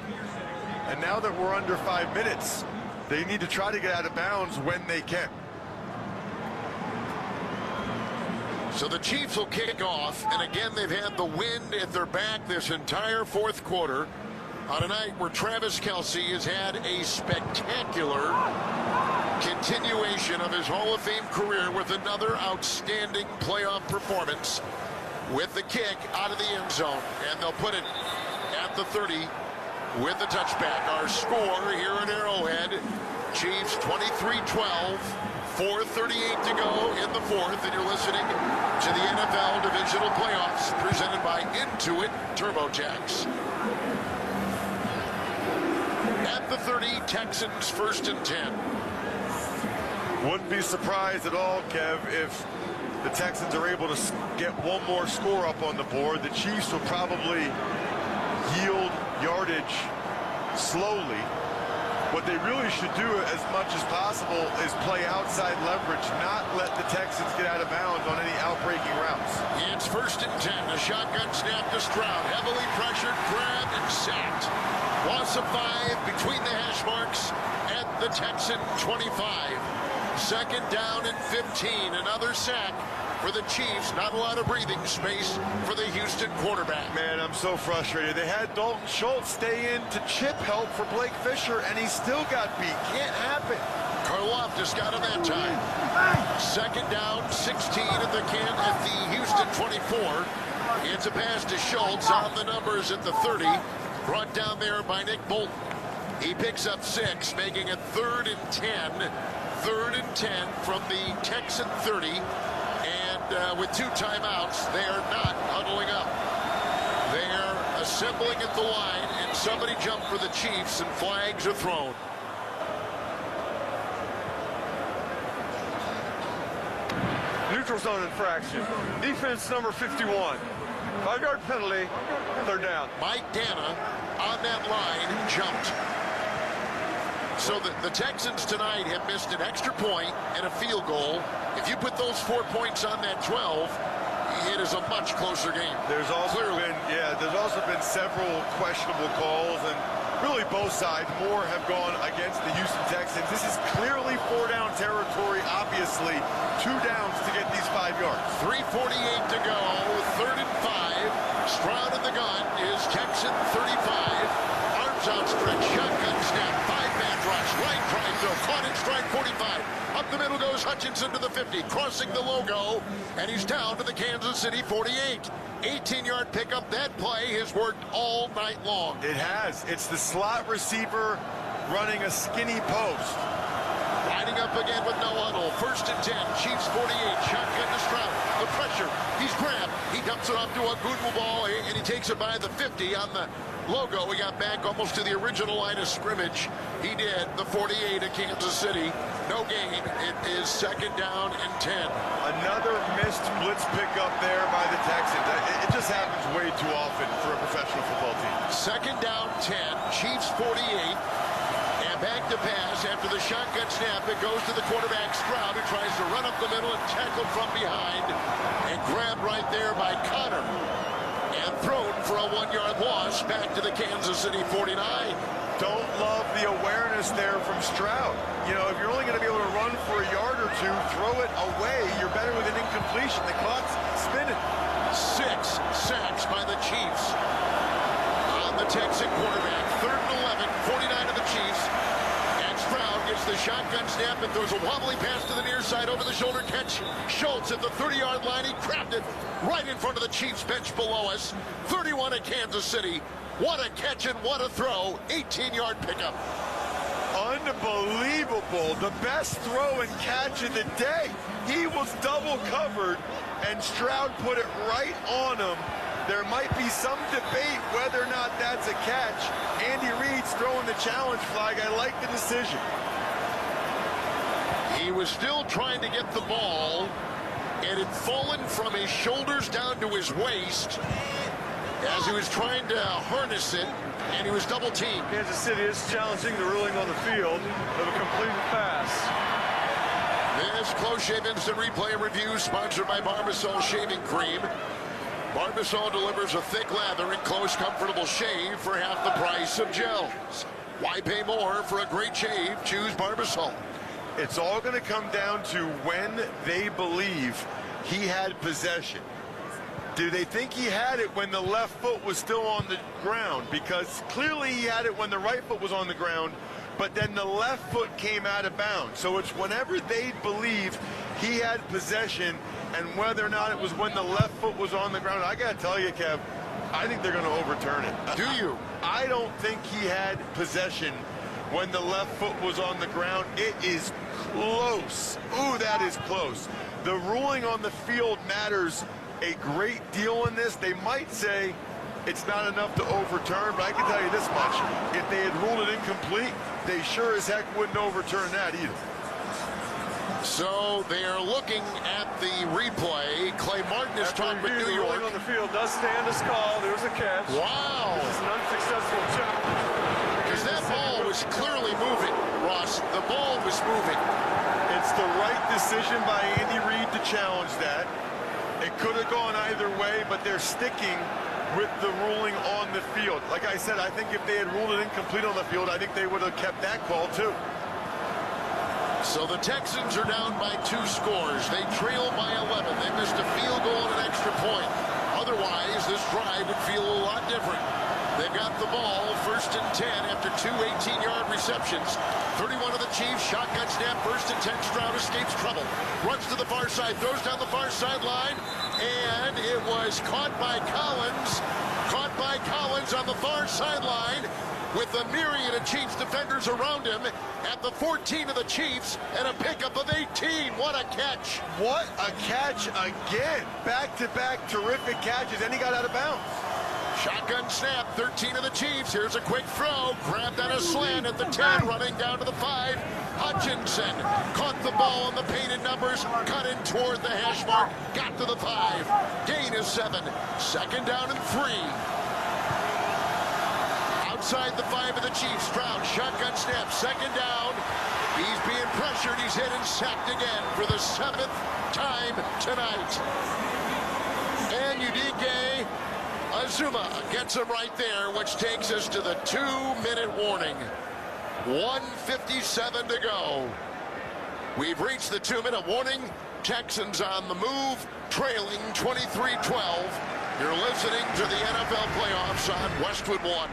And now that we're under 5 minutes, they need to try to get out of bounds when they can. So the Chiefs will kick off, and again, they've had the wind at their back this entire fourth quarter on a night where Travis Kelce has had a spectacular continuation of his Hall of Fame career with another outstanding playoff performance with the kick out of the end zone, and they'll put it at the 30 with the touchback. Our score here in Arrowhead, Chiefs 23-12. 4:38 to go in the fourth, and you're listening to the NFL Divisional Playoffs presented by Intuit TurboTax. At the 30, Texans 1st and 10. Wouldn't be surprised at all, Kev, if the Texans are able to get one more score up on the board. The Chiefs will probably yield yardage slowly. What they really should do as much as possible is play outside leverage, not let the Texans get out of bounds on any outbreaking routes. It's 1st and 10. A shotgun snap to Stroud. Heavily pressured, grabbed, and sacked. Loss of 5 between the hash marks at the Texan 25. 2nd down and 15. Another sack for the Chiefs. Not a lot of breathing space for the Houston quarterback. Man, I'm so frustrated. They had Dalton Schultz stay in to chip help for Blake Fisher, and he still got beat. Can't happen. Karlaftis got him that time. 2nd down, 16 at the Houston 24. It's a pass to Schultz on the numbers at the 30. Brought down there by Nick Bolton. He picks up 6, making it 3rd and 10. 3rd and 10 from the Texan 30. With 2 timeouts, they are not huddling up. They are assembling at the line, and somebody jumped for the Chiefs, and flags are thrown. Neutral zone infraction. Defense number 51. 5-yard penalty. 3rd down. Mike Dana on that line jumped. So the Texans tonight have missed an extra point and a field goal. If you put those 4 points on that 12, it is a much closer game. There's also been several questionable calls, and really both sides. More have gone against the Houston Texans. This is clearly 4-down territory, obviously. 2 downs to get these 5 yards. 3:48 to go. 3rd and 5. Stroud in the gun is Texan 35. Arms outstretched, shotgun snap, 5-man rush, right drive throw, caught in stride 45. Up the middle goes Hutchinson to the 50, crossing the logo, and he's down to the Kansas City 48. 18-yard pickup. That play has worked all night long. It has. It's the slot receiver running a skinny post. Lining up again with no huddle. 1st and 10. Chiefs 48. Shotgun to Stroud. The pressure. He's grabbed. He dumps it off to a Goodwill ball, and he takes it by the 50 on the logo. He got back almost to the original line of scrimmage. He did. The 48 of Kansas City. No gain. It is 2nd down and 10. Another missed blitz pickup there by the Texans. It just happens way too often for a professional football team. 2nd down 10. Chiefs 48. And back to pass after the shotgun snap. It goes to the quarterback, Stroud, who tries to run up the middle and tackle from behind. And grabbed right there by Connor. And thrown for a 1-yard loss back to the Kansas City 49. Don't love the awareness there from Stroud. You know, if you're only going to be able to run for a yard or 2, throw it away. You're better with an incompletion. The clock's spinning. 6 sacks by the Chiefs on the Texan quarterback. 3rd and 11, 49 of the Chiefs. And Stroud gets the shotgun snap and throws a wobbly pass to the near side, over the shoulder catch. Schultz at the 30-yard line. He grabbed it right in front of the Chiefs bench below us. 31 at Kansas City. What a catch and what a throw. 18-yard pickup. Unbelievable. The best throw and catch of the day. He was double covered, and Stroud put it right on him. There might be some debate whether or not that's a catch. Andy Reid's throwing the challenge flag. I like the decision. He was still trying to get the ball. It had fallen from his shoulders down to his waist as he was trying to harness it, and he was double teamed. Kansas City is challenging the ruling on the field of a completed pass. This Close Shave Instant Replay Review sponsored by Barbasol Shaving Cream. Barbasol delivers a thick lather and close, comfortable shave for half the price of gels. Why pay more for a great shave? Choose Barbasol. It's all going to come down to when they believe he had possession. Do they think he had it when the left foot was still on the ground? Because clearly he had it when the right foot was on the ground, but then the left foot came out of bounds. So it's whenever they believe he had possession and whether or not it was when the left foot was on the ground. I got to tell you, Kev, I think they're going to overturn it. Do you? I don't think he had possession when the left foot was on the ground. It is close. Ooh, that is close. The ruling on the field matters a great deal in this. They might say it's not enough to overturn, but I can tell you this much. If they had ruled it incomplete, they sure as heck wouldn't overturn that either. So they are looking at the replay. Clay Martin is talking with New York. On the field does stand as call. There's a catch. Wow. This is an unsuccessful jump. Because that ball was clearly moving, Ross. The ball was moving. It's the right decision by Andy Reid to challenge that. It could have gone either way, but they're sticking with the ruling on the field. Like I said, I think if they had ruled it incomplete on the field, I think they would have kept that call too. So the Texans are down by 2 scores. They trail by 11. They missed a field goal and an extra point. Otherwise, this drive would feel a lot different. They've got the ball, 1st and 10 after 2 18-yard receptions. 31 of the Chiefs, shotgun snap, 1st and 10. Stroud escapes trouble. Runs to the far side, throws down the far sideline, and it was caught by Collins. Caught by Collins on the far sideline with the myriad of Chiefs defenders around him at the 14 of the Chiefs and a pickup of 18. What a catch. What a catch again. Back-to-back terrific catches, and he got out of bounds. Shotgun snap, 13 of the Chiefs. Here's a quick throw. Grabbed on a slant at the 10, running down to the 5. Hutchinson caught the ball on the painted numbers, cut in toward the hash mark, got to the 5. Gain is 7. 2nd down and 3. Outside the 5 of the Chiefs, Stroud, shotgun snap, 2nd down. He's being pressured, he's hit and sacked again for the 7th time tonight. And Udike Azuma gets him right there, which takes us to the 2-minute warning. 1:57 to go. We've reached the 2-minute warning. Texans on the move, trailing 23-12. You're listening to the NFL playoffs on Westwood One.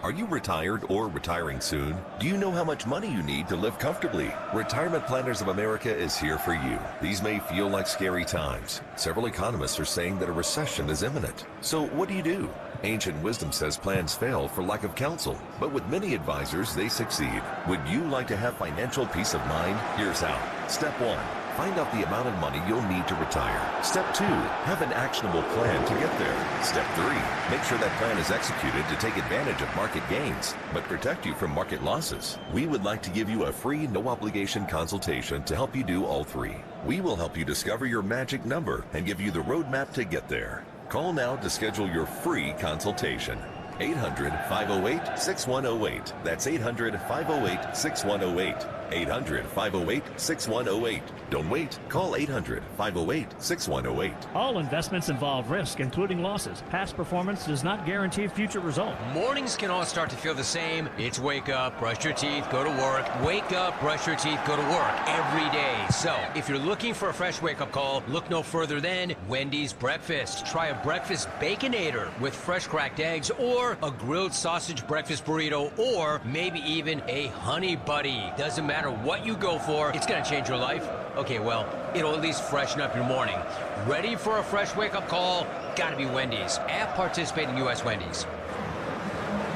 Are you retired or retiring soon? Do you know how much money you need to live comfortably? Retirement Planners of America is here for you. These may feel like scary times. Several economists are saying that a recession is imminent. So what do? Ancient wisdom says plans fail for lack of counsel, but with many advisors, they succeed. Would you like to have financial peace of mind? Here's how. Step 1. Find out the amount of money you'll need to retire. Step 2, have an actionable plan to get there. Step 3, make sure that plan is executed to take advantage of market gains, but protect you from market losses. We would like to give you a free, no-obligation consultation to help you do all 3. We will help you discover your magic number and give you the roadmap to get there. Call now to schedule your free consultation. 800-508-6108. That's 800-508-6108. 800-508-6108. Don't wait. Call 800-508-6108. All investments involve risk, including losses. Past performance does not guarantee future results. Mornings can all start to feel the same. It's wake up, brush your teeth, go to work. Wake up, brush your teeth, go to work every day. So, if you're looking for a fresh wake-up call, look no further than Wendy's Breakfast. Try a breakfast Baconator with fresh cracked eggs, or a grilled sausage breakfast burrito, or maybe even a Honey Buddy. Doesn't matter what you go for, it's gonna change your life. Okay, well, it'll at least freshen up your morning. Ready for a fresh wake-up call? Gotta be Wendy's. At participating U.S. Wendy's.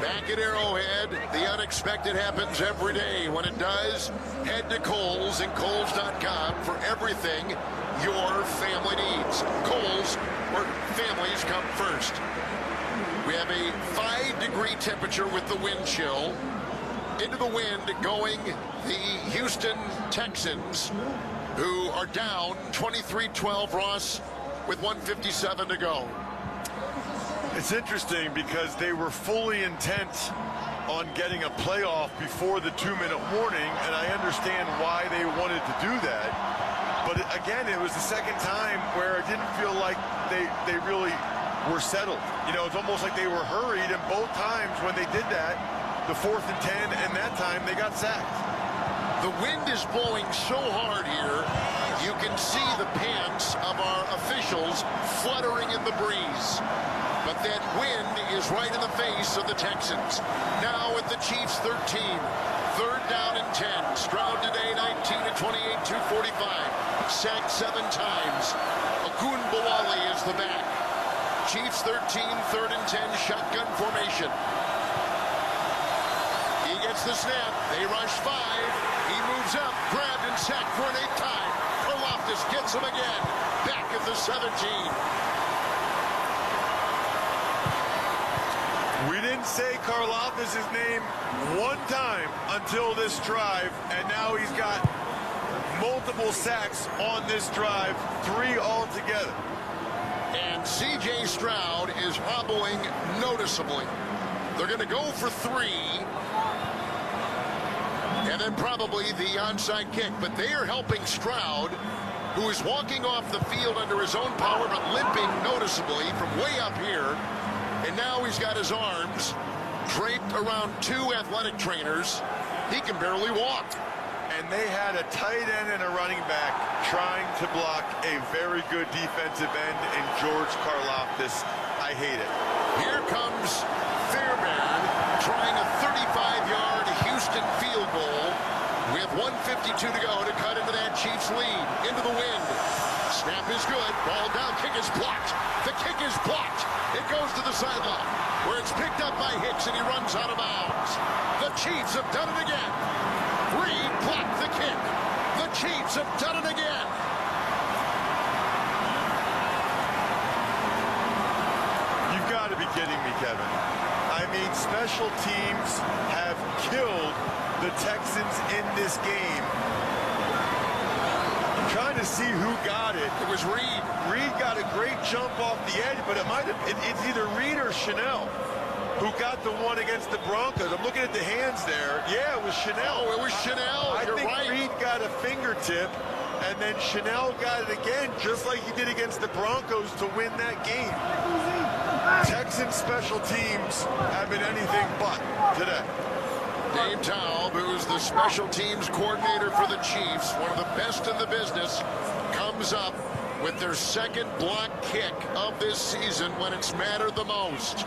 Back at Arrowhead, the unexpected happens every day. When it does, head to Kohl's and Kohl's.com for everything your family needs. Kohl's, where families come first. We have a 5-degree temperature with the wind chill. Into the wind going the Houston Texans, who are down 23-12, Ross, with 1:57 to go. It's interesting because they were fully intent on getting a playoff before the 2-minute warning, and I understand why they wanted to do that. But again, it was the second time where it didn't feel like they really were settled. You know, it's almost like they were hurried, and both times when they did that, the 4th and 10, and that time they got sacked. The wind is blowing so hard here You can see the pants of our officials fluttering in the breeze. But that wind is right in the face of the Texans. Now at the Chiefs 13. 3rd down and 10. Stroud today 19 to 28, 245. Sacked 7 times. Ogunbowale is the back. Chiefs 13, 3rd and 10, shotgun formation. He gets the snap. They rush 5. He moves up, grabbed and sacked for an 8th time. Karlaftis gets him again. Back at the 17. We didn't say Karlaftis' name one time until this drive, and now he's got multiple sacks on this drive, 3 altogether. And C.J. Stroud is hobbling noticeably. They're going to go for 3. And then probably the onside kick. But they are helping Stroud, who is walking off the field under his own power, but limping noticeably from way up here. And now he's got his arms draped around 2 athletic trainers. He can barely walk. And they had a tight end and a running back trying to block a very good defensive end in George Karlaftis. I hate it. Here comes Fairbairn trying a 35-yard Houston field goal with 1:52 to go to cut into that Chiefs lead. Into the wind. Snap is good. Ball down. Kick is blocked. The kick is blocked. It goes to the sideline where it's picked up by Hicks and he runs out of bounds. The Chiefs have done it again. Reed blocked the kick. The Chiefs have done it again. You've got to be kidding me, Kevin. I mean, special teams have killed the Texans in this game. I'm trying to see who got it. It was Reed. Reed got a great jump off the edge, but it's either Reed or Chanel who got the one against the Broncos. I'm looking at the hands there. Yeah, it was Chanel. Oh, it was Chanel. I think right. Reed got a fingertip, and then Chanel got it again, just like he did against the Broncos to win that game. Texans special teams have been anything but today. Dave Taub, who's the special teams coordinator for the Chiefs, one of the best in the business, comes up with their 2nd block kick of this season when it's mattered the most.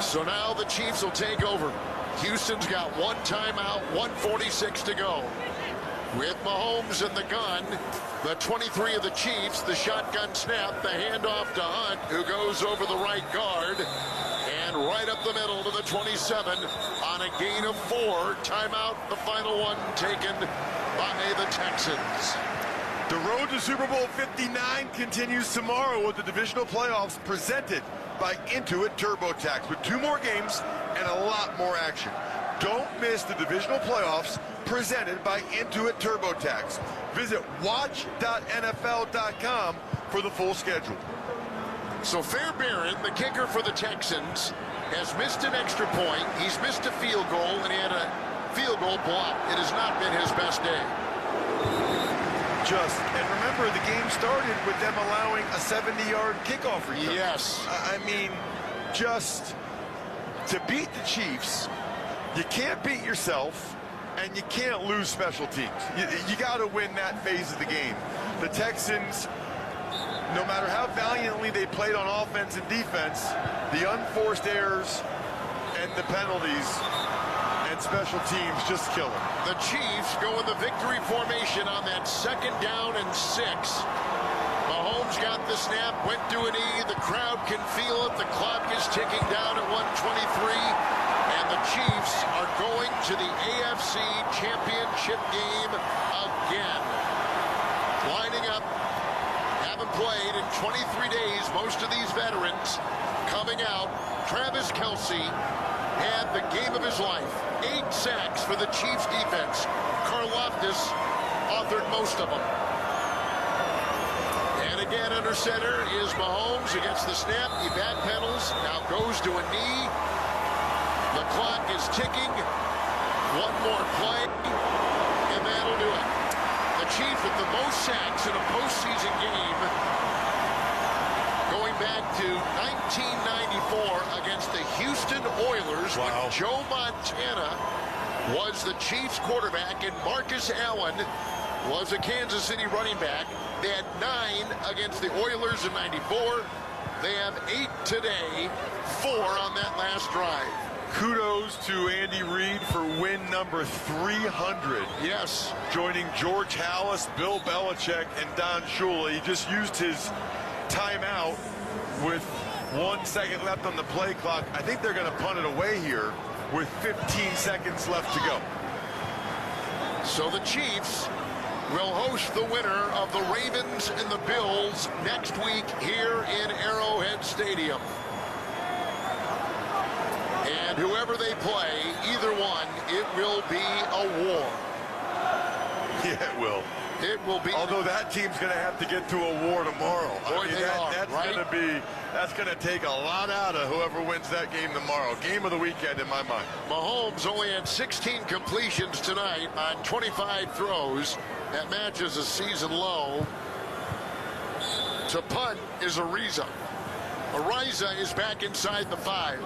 So now the Chiefs will take over. Houston's got 1 timeout, 1:46 to go. With Mahomes in the gun, the 23 of the Chiefs, the shotgun snap, the handoff to Hunt, who goes over the right guard, and right up the middle to the 27 on a gain of 4. Timeout, the final one taken by the Texans. The road to Super Bowl 59 continues tomorrow with the divisional playoffs presented by Intuit TurboTax with 2 more games and a lot more action. Don't miss the divisional playoffs presented by Intuit TurboTax. Visit watch.nfl.com for the full schedule. So Fairbairn, the kicker for the Texans, has missed an extra point. He's missed a field goal, and he had a field goal block. It has not been his best day. And remember, the game started with them allowing a 70-yard kickoff return. Yes. I mean, just to beat the Chiefs, you can't beat yourself, and you can't lose special teams. You got to win that phase of the game. The Texans, no matter how valiantly they played on offense and defense, the unforced errors and the penalties and special teams just kill them. The Chiefs go in the victory formation on that 2nd down and 6. Mahomes got the snap, went to an E. The crowd can feel it. The clock is ticking down at 1:23. And the Chiefs are going to the AFC Championship game again. Lining up, haven't played in 23 days. Most of these veterans coming out. Travis Kelce had the game of his life. 8 sacks for the Chiefs defense. Karlaftis authored most of them. And again under center is Mahomes against the snap. He backpedals, now goes to a knee. The clock is ticking. 1 more play, and that'll do it. The Chiefs with the most sacks in a postseason game going back to 1994 against the Houston Oilers. Wow. When Joe Montana was the Chiefs quarterback and Marcus Allen was a Kansas City running back. They had 9 against the Oilers in '94. They have 8 today, 4 on that last drive. Kudos to Andy Reid for win number 300. Yes. Joining George Halas, Bill Belichick, and Don Shula. He just used his timeout with 1 second left on the play clock. I think they're going to punt it away here with 15 seconds left to go. So the Chiefs will host the winner of the Ravens and the Bills next week here in Arrowhead Stadium. And whoever they play, either one, it will be a war. Yeah, it will. It will be. Although that team's going to have to get to a war tomorrow. Boy, that's going to take a lot out of whoever wins that game tomorrow. Game of the weekend in my mind. Mahomes only had 16 completions tonight on 25 throws. That matches a season low. To punt is Ariza. Ariza is back inside the 5.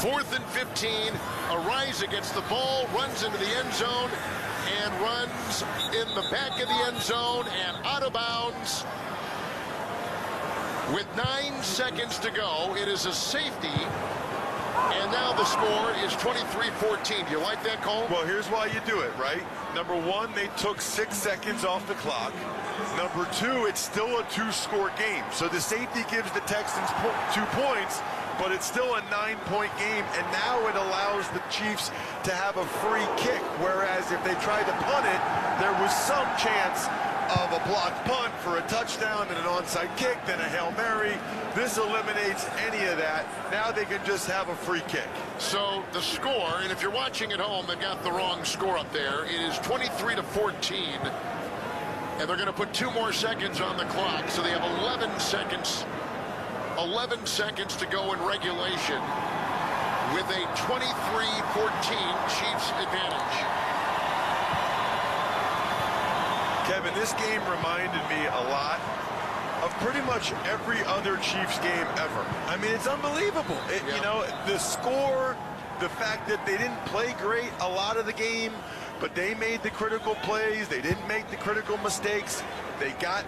Fourth and 15. Ariza gets the ball, runs into the end zone, and runs in the back of the end zone and out of bounds. With 9 seconds to go, it is a safety. And now the score is 23-14. Do you like that call? Well, here's why you do it, right? Number 1, they took 6 seconds off the clock. Number 2, it's still a 2-score game. So the safety gives the Texans 2 points, but it's still a 9-point game, and now it allows the Chiefs to have a free kick, whereas if they tried to punt it, there was some chance of a blocked punt for a touchdown and an onside kick, then a Hail Mary. This eliminates any of that. Now they can just have a free kick. So the score, and if you're watching at home, they've got the wrong score up there. It is 23-14, and they're going to put 2 more seconds on the clock, so they have 11 seconds. 11 seconds to go in regulation with a 23-14 Chiefs advantage. Kevin, this game reminded me a lot of pretty much every other Chiefs game ever. I mean, it's unbelievable. You know, the score, the fact that they didn't play great a lot of the game, but they made the critical plays. They didn't make the critical mistakes. They got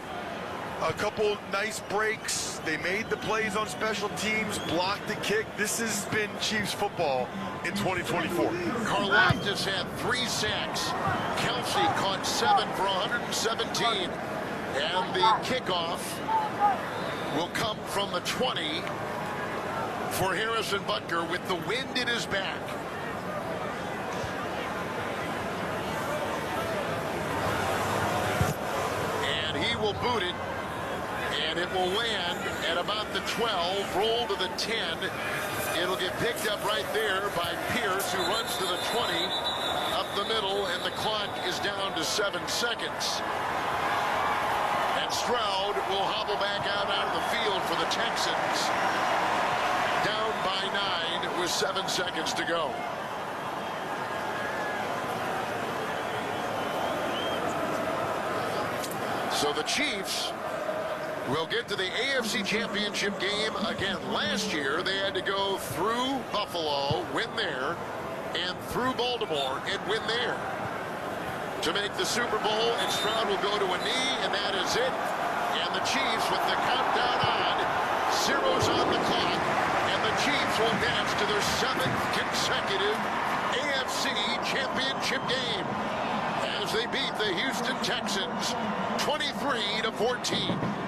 a couple nice breaks. They made the plays on special teams, blocked the kick. This has been Chiefs football in 2024. Karlaftis had 3 sacks. Kelsey caught 7 for 117. And the kickoff will come from the 20 for Harrison Butker with the wind in his back. And he will boot it. And it will land at about the 12, roll to the 10. It'll get picked up right there by Pierce, who runs to the 20, up the middle, and the clock is down to 7 seconds. And Stroud will hobble back out of the field for the Texans. Down by 9 with 7 seconds to go. So the Chiefs will get to the AFC Championship game again. Last year, they had to go through Buffalo, win there, and through Baltimore and win there to make the Super Bowl. And Stroud will go to a knee, and that is it. And the Chiefs, with the countdown on, 0's on the clock, and the Chiefs will dance to their 7th consecutive AFC Championship game as they beat the Houston Texans 23-14.